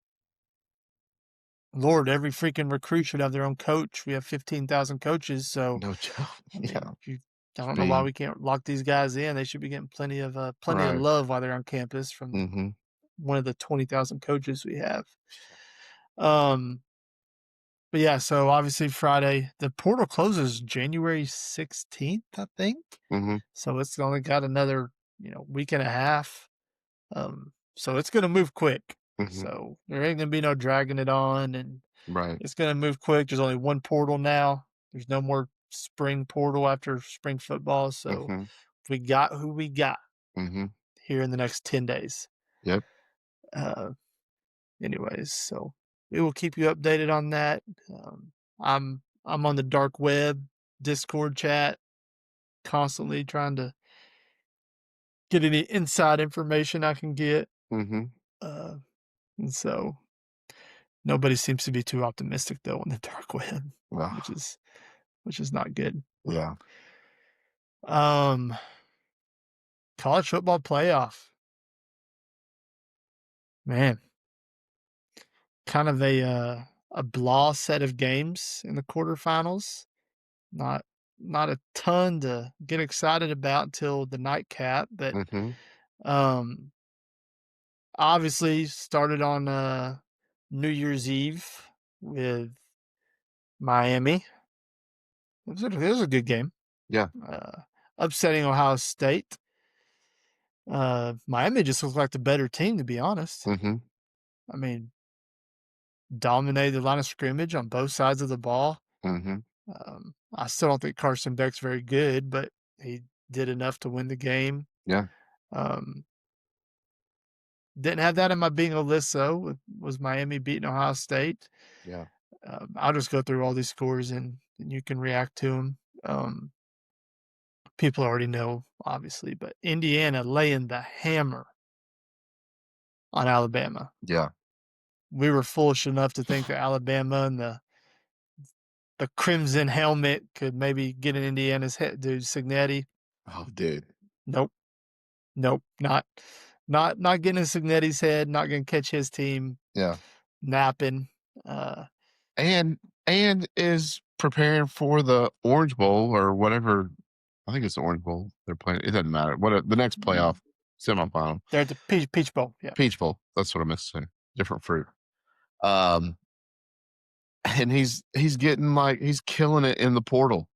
Lord, every freaking recruit should have their own coach. We have 15,000 coaches, so
no joke,
I
yeah,
mean, I
I
don't know why
mean,
we can't lock these guys in. They should be getting plenty of
right,
love while they're on campus from
hmm,
one of the 20,000 coaches we have. Um, but yeah, so obviously Friday the portal closes January 16th, I think.
hmm,
So it's only got another week and a half. So it's gonna move quick.
hmm,
So there ain't gonna be no dragging it on, and
right,
it's gonna move quick. There's only one portal now. There's no more spring portal after spring football. So
hmm,
we got who we got
hmm,
here in the next 10 days.
yep,
Uh, anyways, so we will keep you updated on that. Um, I'm on the dark web Discord chat constantly trying to get any inside information I can get.
hmm,
Uh, and so nobody seems to be too optimistic though on the dark web, which
well,
is which is not good.
yeah,
Um, College football playoff, man, kind of a blah set of games in the quarterfinals. Not not a ton to get excited about till the nightcap, but
hmm,
um, obviously started on New Year's Eve with Miami. It was a good game.
yeah,
Uh, Upsetting Ohio State. Miami just looked like the better team, to be honest.
hmm,
I mean, dominated the line of scrimmage on both sides of the ball.
hmm,
I still don't think Carson Beck's very good, but he did enough to win the game.
yeah,
Um, didn't have that in my bingo list, though. Was Miami beating Ohio State?
yeah,
I'll just go through all these scores and you can react to them. People already know, obviously, but Indiana laying the hammer on Alabama.
yeah.
We were foolish enough to think that Alabama and the crimson helmet could maybe get in Indiana's head. Dude, Signetti,
Oh, dude.
nope, nope, not getting in Signetti's head, not gonna catch his team
Yeah.
napping. Uh,
And is preparing for the Orange Bowl or whatever. I think it's the Orange Bowl they're playing. It doesn't matter. What the next playoff. semifinal.
They're at the Peach Bowl. Yeah.
Peach Bowl. That's what I meant to say. Different fruit. Um, and he's getting like he's killing it in the portal.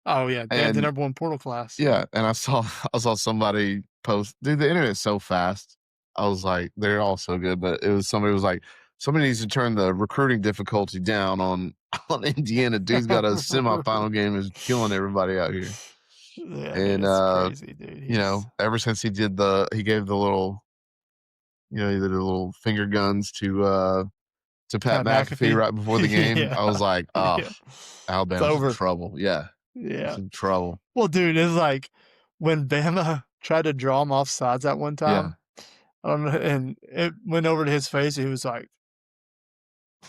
Oh yeah, they're the
And
number one portal class.
yeah,
Yeah.
and I saw somebody post, dude, the internet's so fast. I was like, they're all so good, but it was somebody was like, somebody needs to turn the recruiting difficulty down on on Indiana. Dude's got a semifinal game, is killing everybody out here.
Yeah, dude,
And
it's crazy, dude.
you
He's
know, ever since he gave the little, you know, he did the little finger guns to Pat
Pat
McAfee
McAfee.
right before the game.
Yeah.
I was like, oh,
Yeah. It's
Alabama's in
over.
trouble. Yeah, it's
Yeah.
in trouble.
Well, dude, it's like when Bama tried to draw him off sides at one
Yeah,
time. I don't know, and it went over to his face. He was like,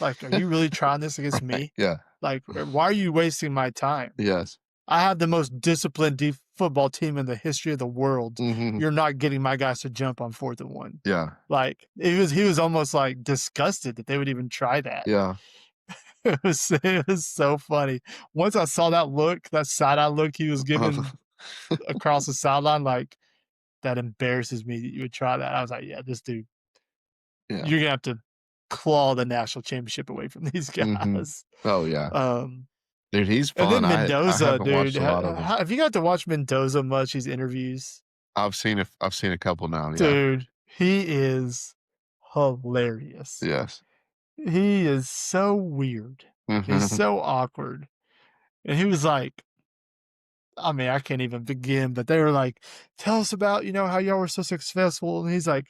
"Are you really trying this against
right.
me?
Yeah,
Like, why are you wasting my time?
yes.
I have the most disciplined football team in the history of the world.
Hmm.
You're not getting my guys to jump on 4th and 1."
Yeah,
Like, he was almost, like, disgusted that they would even try that.
yeah.
It was so funny. Once I saw that look, that side-eye look he was giving across the sideline, like, "That embarrasses me that you would try that." I was like, "Yeah, this dude,
Yeah.
you're gonna have to claw the national championship away from these
Hmm.
guys."
Oh yeah,
Um,
dude, he's
and
fun.
then
I
Mendoza,
haven't
dude,
watched a lot of them.
have you got to watch Mendoza much, these interviews?
I've seen a couple now. Yeah.
Dude, he is hilarious.
Yes.
He is so weird. He's
Hmm.
so awkward. And he was like, I mean, I can't even begin, but they were like, "Tell us about, how y'all were so successful." And he's like,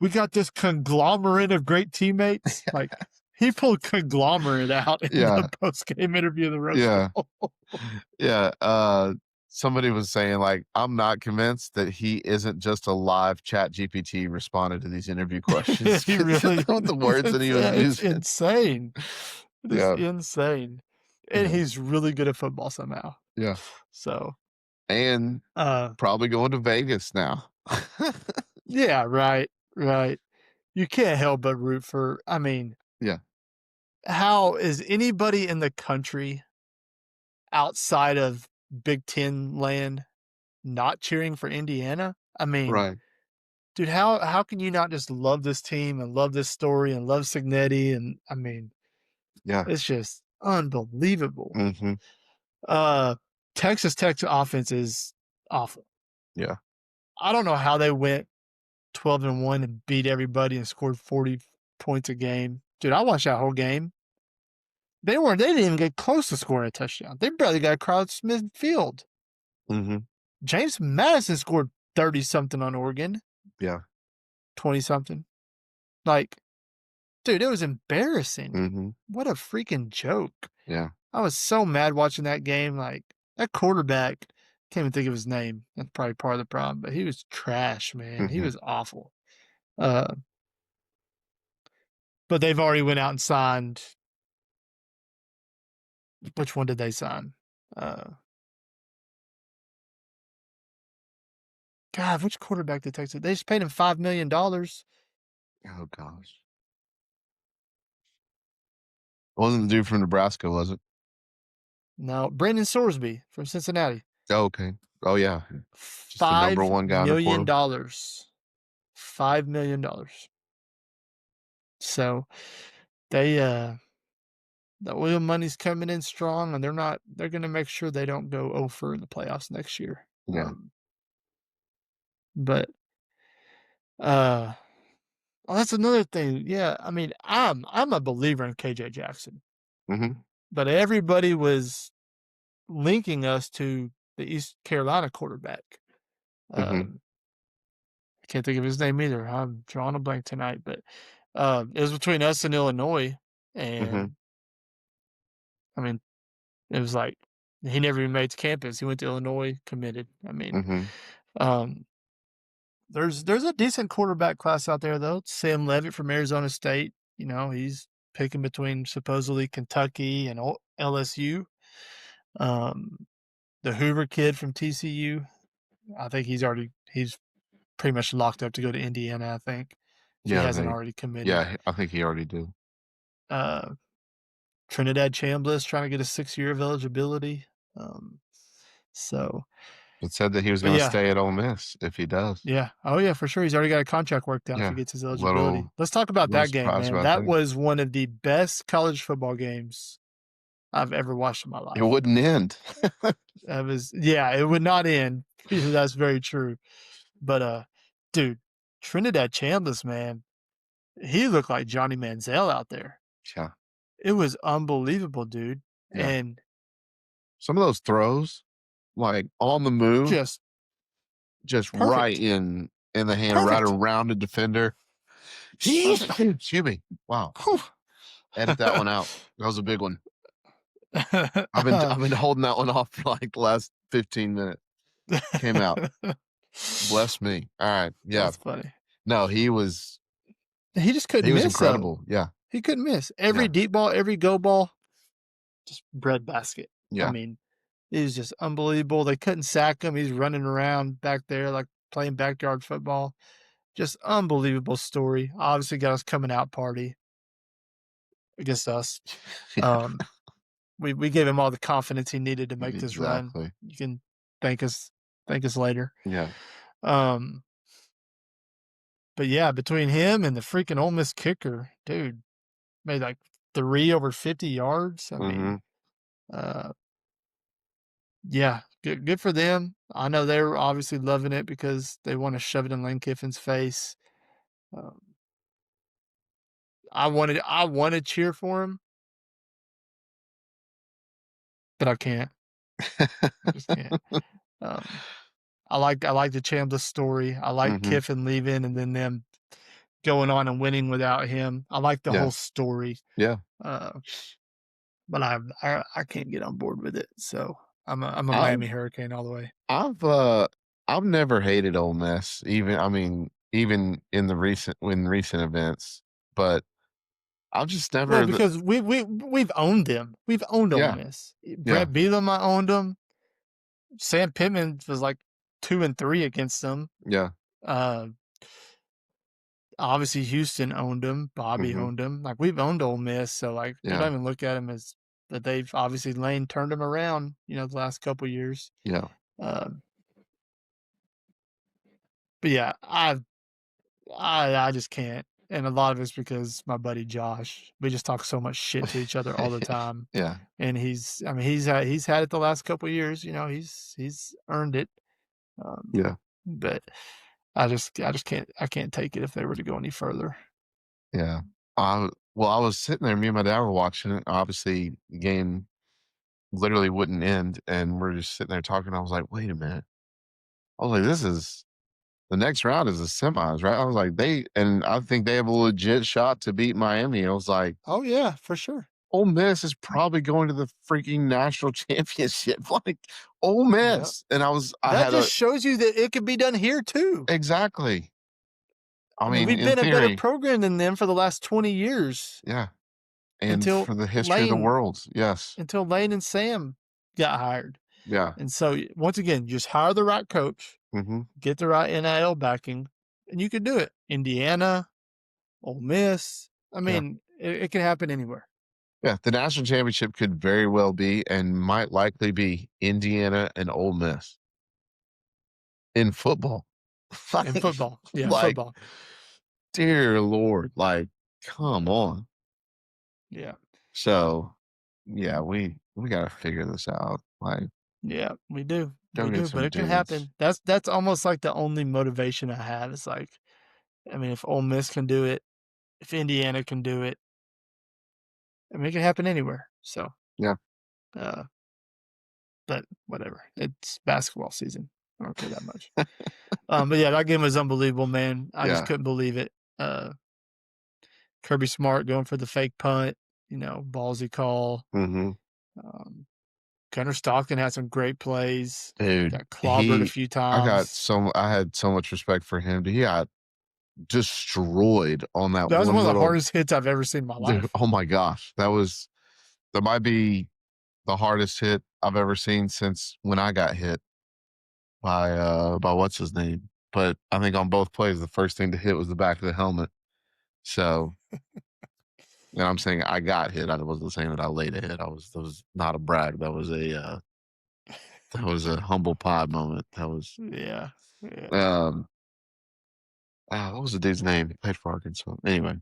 "We got this conglomerate of great teammates." Like, he pulled conglomerate out in
Yeah.
the post-game interview of the Rose
Yeah.
Bowl.
Yeah. Somebody was saying like, I'm not convinced that he isn't just a live chat GPT responded to these interview questions
He really
with the words that he was
it's
using.
insane. It is
Yeah.
insane. And
Yeah.
he's really good at football somehow.
Yeah.
So,
And
uh,
probably going to Vegas now.
yeah, right, right. You can't help but root for, I mean,
Yeah.
how is anybody in the country outside of Big Ten land not cheering for Indiana? I mean,
Right.
dude, how can you not just love this team and love this story and love Signetti? And I mean,
Yeah.
it's just unbelievable.
Hmm.
Uh, Texas Tech's offense is awful.
Yeah.
I don't know how they went 12 and 1 and beat everybody and scored 40 points a game. Dude, I watched that whole game. They didn't even get close to scoring a touchdown. They barely got across midfield.
Hmm.
James Madison scored 30 something on Oregon,
Yeah.
20 something. Like, dude, it was embarrassing.
Hmm.
What a freaking joke.
Yeah.
I was so mad watching that game. Like, that quarterback, can't even think of his name. That's probably part of the problem, but he was trash, man. He
Hmm.
was awful. Uh, but they've already went out and signed. Which one did they sign? Uh, God, which quarterback did Texas? They just paid him $5 million.
Oh gosh. Wasn't the dude from Nebraska, was it?
No, Brandon Sorsby from Cincinnati.
Oh, okay. Oh yeah. Just the number
Five
one guy in the
million
portal.
dollars. $5 million. So they the oil money's coming in strong, and they're gonna make sure they don't go over in the playoffs next year.
Yeah.
But uh oh, that's another thing. Yeah, I mean, I'm a believer in KJ Jackson,
Hmm.
but everybody was linking us to the East Carolina quarterback.
Hmm.
Um, I can't think of his name either. I'm drawing a blank tonight, but it was between us and Illinois,
Hmm.
and I mean, it was like he never even made it to campus. He went to Illinois, committed. I mean,
Hmm.
um, there's a decent quarterback class out there though. Sam Levitt from Arizona State. He's picking between supposedly Kentucky and LSU. Um, the Hoover kid from TCU. I think he's pretty much locked up to go to Indiana, I think, if he
Yeah.
hasn't already committed.
Yeah. I think he already did.
Uh, Trinidad Chambliss trying to get a 6 year of eligibility. Um, so
It said that he was
But
gonna
yeah,
stay at Ole Miss if he does.
yeah. Oh yeah, for sure. He's already got a contract worked out if he
Yeah.
gets his eligibility.
Little
Let's talk about
little
that game,
surprised
man.
about
That
that.
was one of the best college football games I've ever watched in my
It
life.
wouldn't end.
That was yeah, it would not end. That's very true. But dude, Trinidad Chambliss, man, he looked like Johnny Manziel out there.
Yeah,
It was unbelievable, dude.
yeah.
And
Some of those throws, like, on the move,
just
just right
perfect.
in the hand, right
Perfect.
around the defender.
Perfect.
Excuse me. Wow.
Whew.
Edit that one out. That was a big one. I've been holding that one off for, like, the last 15 minutes. Came out. Bless me. Alright, yeah.
That's funny.
No,
He just
he
couldn't
was
miss though.
incredible. Yeah,
He couldn't miss. Every
yeah,
deep ball, every go ball, just breadbasket. I
yeah.
mean, it was just unbelievable. They couldn't sack him. He's running around back there like playing backyard football. Just unbelievable story. Obviously got us coming out party against us.
Yeah,
Um, we gave him all the confidence he needed to make this run.
exactly.
You can thank us later.
Yeah.
Um, but yeah, between him and the freaking Ole Miss kicker, dude, made like 3 over 50 yards. I mean,
Mhm.
uh, yeah, good for them. I know they were obviously loving it because they want to shove it in Lane Kiffin's face. Um, I wanted to cheer for him, but I can't. I just can't. Um, I like the Chambliss story. I like
Mhm.
Kiffin leaving and then them going on and winning without him. I like the
Yeah,
whole story.
yeah.
Uh, but I can't get on board with it. So I'm a
I've
Miami Hurricane all the way.
I've, uh, I've never hated Ole Miss, even in the recent events, but I've just
Well,
never the
because we've owned them. We've owned Ole
yeah,
Miss.
yeah,
Brett Bielema owned them. Sam Pittman was like 2-3 against them.
yeah,
Uh, obviously Houston owned them. Bobby
mhm,
owned them. Like we've owned Ole Miss, so like we
yeah,
don't even look at them as that. They've obviously Lane turned them around. The last couple years.
yeah.
Um, but yeah, I just can't. And a lot of it's because my buddy Josh, we just talk so much shit to each other all the time.
Yeah,
And I mean, he's had it the last couple of years. He's earned it. Um,
yeah,
but I just can't take it if they were to go any further.
yeah. I was sitting there, me and my dad were watching it, obviously, the game literally wouldn't end, and we're just sitting there talking, I was like, "Wait a minute." I was like, "This is the next round is the semis, right?" I was like, I think they have a legit shot to beat Miami." I was like,
Oh yeah, for sure.
Ole Miss is probably going to the freaking national championship, like, Ole
Yep.
Miss, and I
That
had
just
a
shows you that it could be done here too.
exactly. I
I mean,
mean,
we've
in
been a better
theory,
program than them for the last 20 years
yeah, and
until
for the history of the
Lane
world, yes,
until Lane and Sam got hired.
yeah,
And so once again, just hire the right coach,
mhm,
get the right NIL backing, and you can do it. Indiana, Ole Miss. I
yeah,
mean, it can happen anywhere.
yeah, the national championship could very well be and might likely be Indiana and Ole Miss in football.
In
Like
football. Yeah,
like,
football.
dear Lord, like, come on.
Yeah.
So, yeah, we gotta figure this out, like,
Yeah, we do.
go
We
get
do, but
some
it can
dudes.
happen. That's almost like the only motivation I have. It's like, I mean, if Ole Miss can do it, if Indiana can do it, I mean, it can happen anywhere. So,
Yeah.
uh, but whatever. It's basketball season. I don't care that much. But yeah, that game was unbelievable, man. I just
Yeah.
couldn't believe it. Kirby Smart going for the fake punt, ballsy call.
Mhm.
Um, Gunnar Stockton had some great plays.
Dude,
Got clobbered a few times.
I had so much respect for him. He got destroyed on that
That was one
one
of the
little
hardest hits I've ever seen in my
dude,
life.
oh my gosh. That might be the hardest hit I've ever seen since when I got hit by what's his name. But I think on both plays, the first thing to hit was the back of the helmet. So, and I'm saying I got hit. I wasn't saying that I laid a hit. That was not a brag. That was a That was a humble pie moment. That was
Yeah, yeah,
um what was the dude's name? He played for Arkansas. Anyway,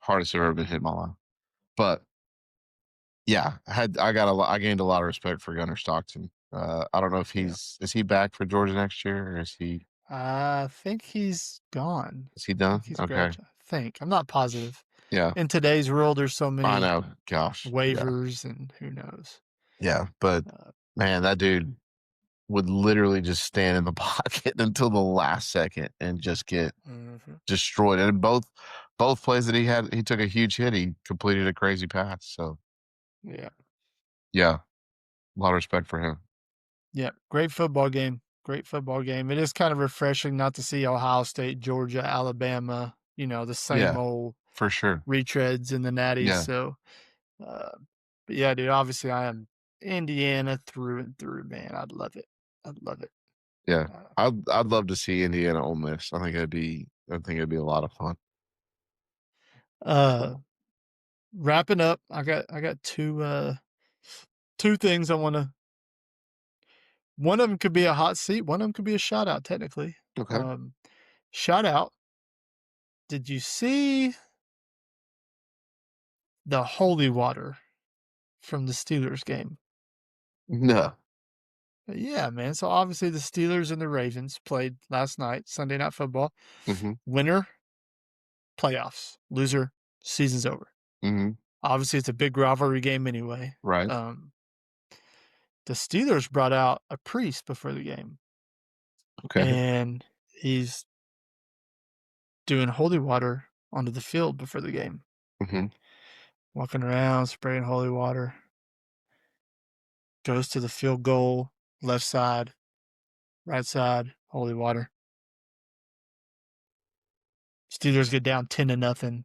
hardest I've ever been hit in my life. But yeah, I gained a lot of respect for Gunnar Stockton. I don't know if
yeah.
is he back for Georgia next year or
I think he's gone.
is he
I
done?
think he's
Okay.
graduated. I think. I'm not positive.
Yeah.
In today's world, there's so
I
many
know. Gosh. Yeah.
waivers and who knows.
Yeah. But
Uh,
man, that dude would literally just stand in the pocket until the last second and just get
mhm.
destroyed. And both plays that he had, he took a huge hit. He completed a crazy pass. So
Yeah,
yeah, a lot of respect for him.
yeah. Great football game. Great football game. It is kind of refreshing not to see Ohio State, Georgia, Alabama. The same
Yeah,
old
for sure.
retreads in the natties.
Yeah,
So, uh, but yeah, dude. Obviously, I am Indiana through and through, man. I'd love it. I'd love it.
yeah.
Uh,
I'd love to see Indiana Ole Miss. I think it'd be a lot of fun.
uh wrapping up, I got two things I want to. One of them could be a hot seat. One of them could be a shout out. Technically,
Okay.
um, shout out. Did you see the holy water from the Steelers game?
No.
Yeah, man. So obviously the Steelers and the Ravens played last night, Sunday Night Football.
Mm-hmm.
Winner, playoffs. Loser, season's over.
Mm-hmm.
Obviously, it's a big rivalry game anyway.
Right.
Um, the Steelers brought out a priest before the game,
Okay.
and he's doing holy water onto the field before the game.
Mm-hmm.
Walking around, spraying holy water. Goes to the field goal, left side, right side, holy water. Steelers get down 10-0.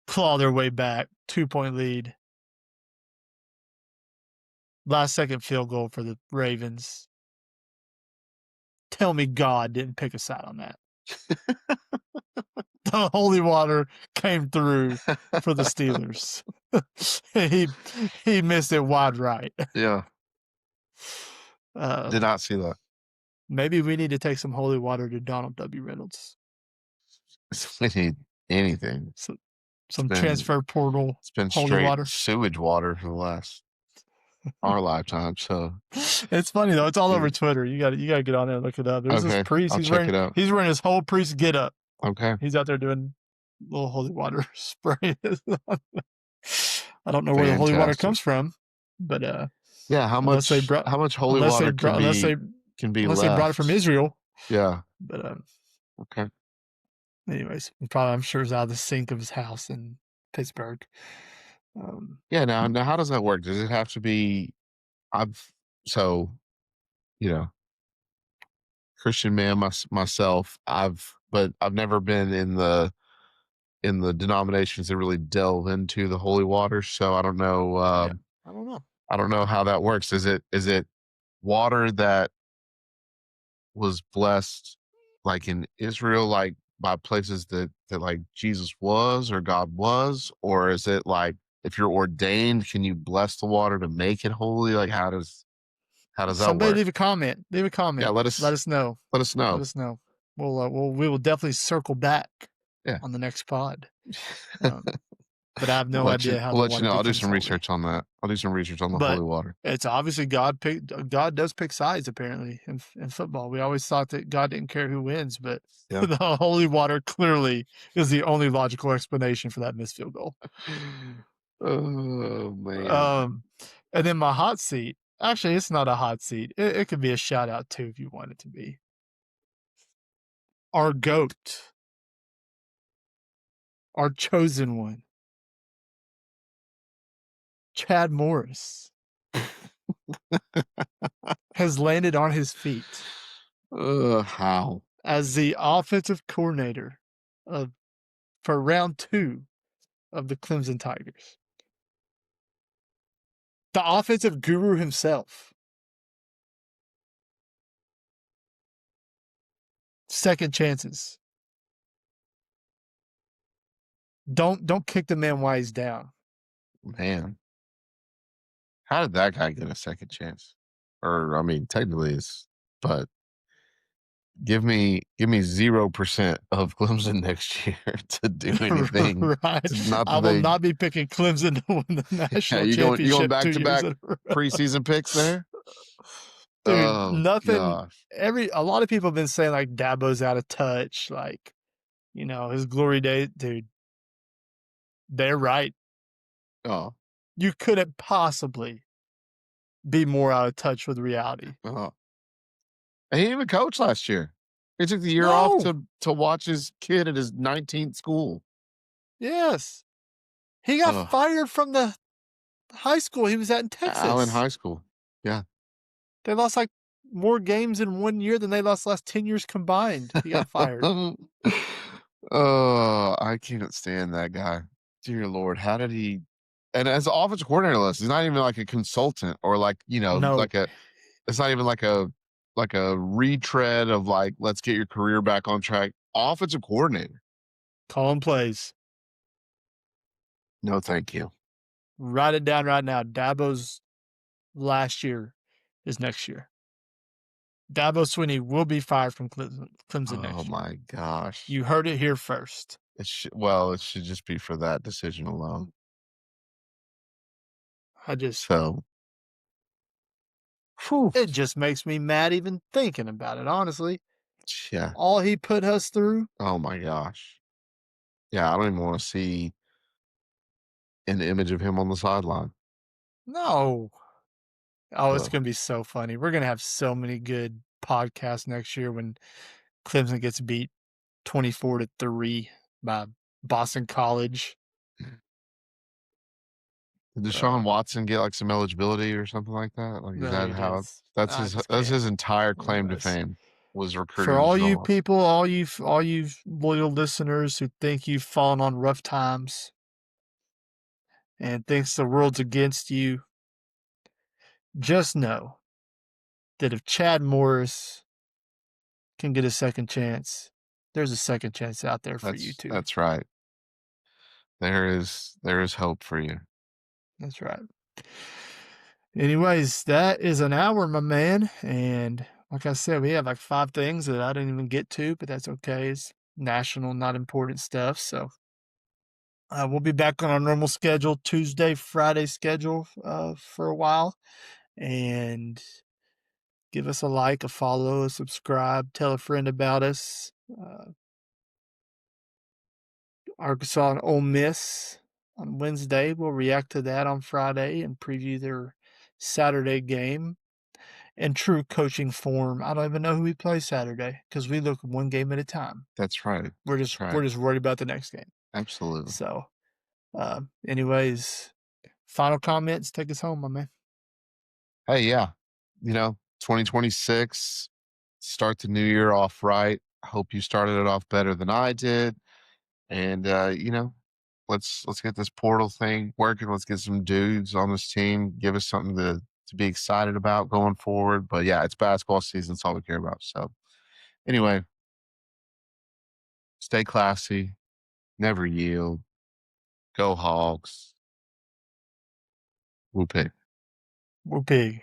Claw their way back, 2-point lead. Last second field goal for the Ravens. Tell me God didn't pick a side on that. The holy water came through for the Steelers. he he missed it wide right.
Yeah. Did
Um,
not see that.
maybe we need to take some holy water to Donald W. Reynolds.
We need anything.
So,
It's
some
been
transfer portal
it's been
holy
straight
water.
sewage water for the last our lifetime. So
It's funny though. It's all over
mm,
Twitter. You gotta get on there and look it up. There's this
okay,
priest.
I'll
He's
check
wearing
it out.
he's wearing his whole priest get up.
Okay.
He's out there doing little holy water spray. I don't know where the holy water
Fantastic.
comes from, but
Yeah, how much holy
unless they
water
brought
can be
unless they brought it from
left?
Israel.
Yeah.
But
Okay.
anyways, probably I'm sure it's out of the sink of his house in Pittsburgh. Um,
Yeah, now how does that work? Does it have to be I've so, you know, Christian man myself, I've never been in the denominations that really delve into the holy water, so
yeah, I don't know.
I don't know how that works. Is it water that was blessed like in Israel, like by places that like Jesus was or God was, or is it like if you're ordained, can you bless the water to make it holy? Like how does that
Somebody
work?
leave a comment. Leave a
Yeah,
comment. Let us know.
let us
Let
know.
us know. We will definitely circle back
Yeah.
on the next pod. But I have no idea how
We'll
the
let you
water
know. I'll do
becomes
some
holy.
research on that. I'll do some research on the holy
But
water.
it's obviously God does pick sides apparently in football. We always thought that God didn't care who wins, but
Yeah.
the holy water clearly is the only logical explanation for that missed field goal.
Oh man.
Um, and then my hot seat. Actually, it's not a hot seat. It could be a shout out too if you want it to be. Our goat, our chosen one, Chad Morris, has landed on his feet
How?
as the offensive coordinator of for round 2 of the Clemson Tigers. The offensive guru himself. Second chances. Don't kick the man while he's down.
Man. How did that guy get a second chance? or I mean, technically is, but give me 0% of Clemson next year to do anything.
Right.
Not
I
that
will
they
not be picking Clemson to win the
yeah,
national
you going
championship
back
2
to
years
back
in a row.
preseason picks there?
Dude,
Oh
nothing
gosh.
a lot of people have been saying, like, Dabo's out of touch, like, his glory day dude, they're right.
Oh,
You couldn't possibly be more out of touch with reality.
oh. And he didn't even coach last year. He took the year off
No.
to watch his kid at his 19th school.
Yes. He got
Ugh.
fired from the high school he was at in
Allen
Texas.
High School. Yeah.
They lost, like, more games in 1 year than they lost last 10 years combined. He got fired.
Oh, I can't stand that guy. Dear Lord, how did he and as an offensive coordinator list, he's not even like a consultant or like,
No.
like a it's not even like a retread of like, let's get your career back on track. Offensive coordinator.
Calling plays.
No, thank you.
Write it down right now. Dabo's last year is next year. Dabo Swinney will be fired from Clemson
Oh
next year.
my gosh.
You heard it here first.
It should just be for that decision alone.
I just
So, whew,
it just makes me mad even thinking about it, honestly.
yeah.
All he put us through.
Oh my gosh. Yeah, I don't even want to see an image of him on the sideline.
No. Oh, it's
Ugh.
gonna be so funny. We're gonna have so many good podcasts next year when Clemson gets beat 24-3 by Boston College.
Did Deshaun
Uh,
Watson get like some eligibility or something like that? Like, is
no,
that
he
how
does. I just
that's
can't.
his entire claim to
Anyways,
fame was
for
recruiting
all
Deshaun
you
Watson.
people, all you loyal listeners who think you've fallen on rough times and thinks the world's against you, just know that if Chad Morris can get a second chance, there's a second chance out there for you too.
That's right. There is hope for you.
That's right. Anyways, that is an hour, my man. And like I said, we have like 5 things that I didn't even get to, but that's okay. It's national, not important stuff. So we'll be back on our normal schedule, Tuesday, Friday schedule for a while. And give us a like, a follow, a subscribe, tell a friend about us. Arkansas and Ole Miss on Wednesday. We'll react to that on Friday and preview their Saturday game. In true coaching form, I don't even know who we play Saturday because we look one game at a time.
That's right.
We're
That's
just
right.
we're just worried about the next game.
Absolutely.
So, anyways, final comments. Take us home, my man.
Hey, yeah. 2026, start the new year off right. Hope you started it off better than I did. And let's get this portal thing working. Let's get some dudes on this team. Give us something to be excited about going forward. But yeah, it's basketball season. That's all we care about. So anyway, stay classy, never yield. Go Hogs. Whoopee.
We're big.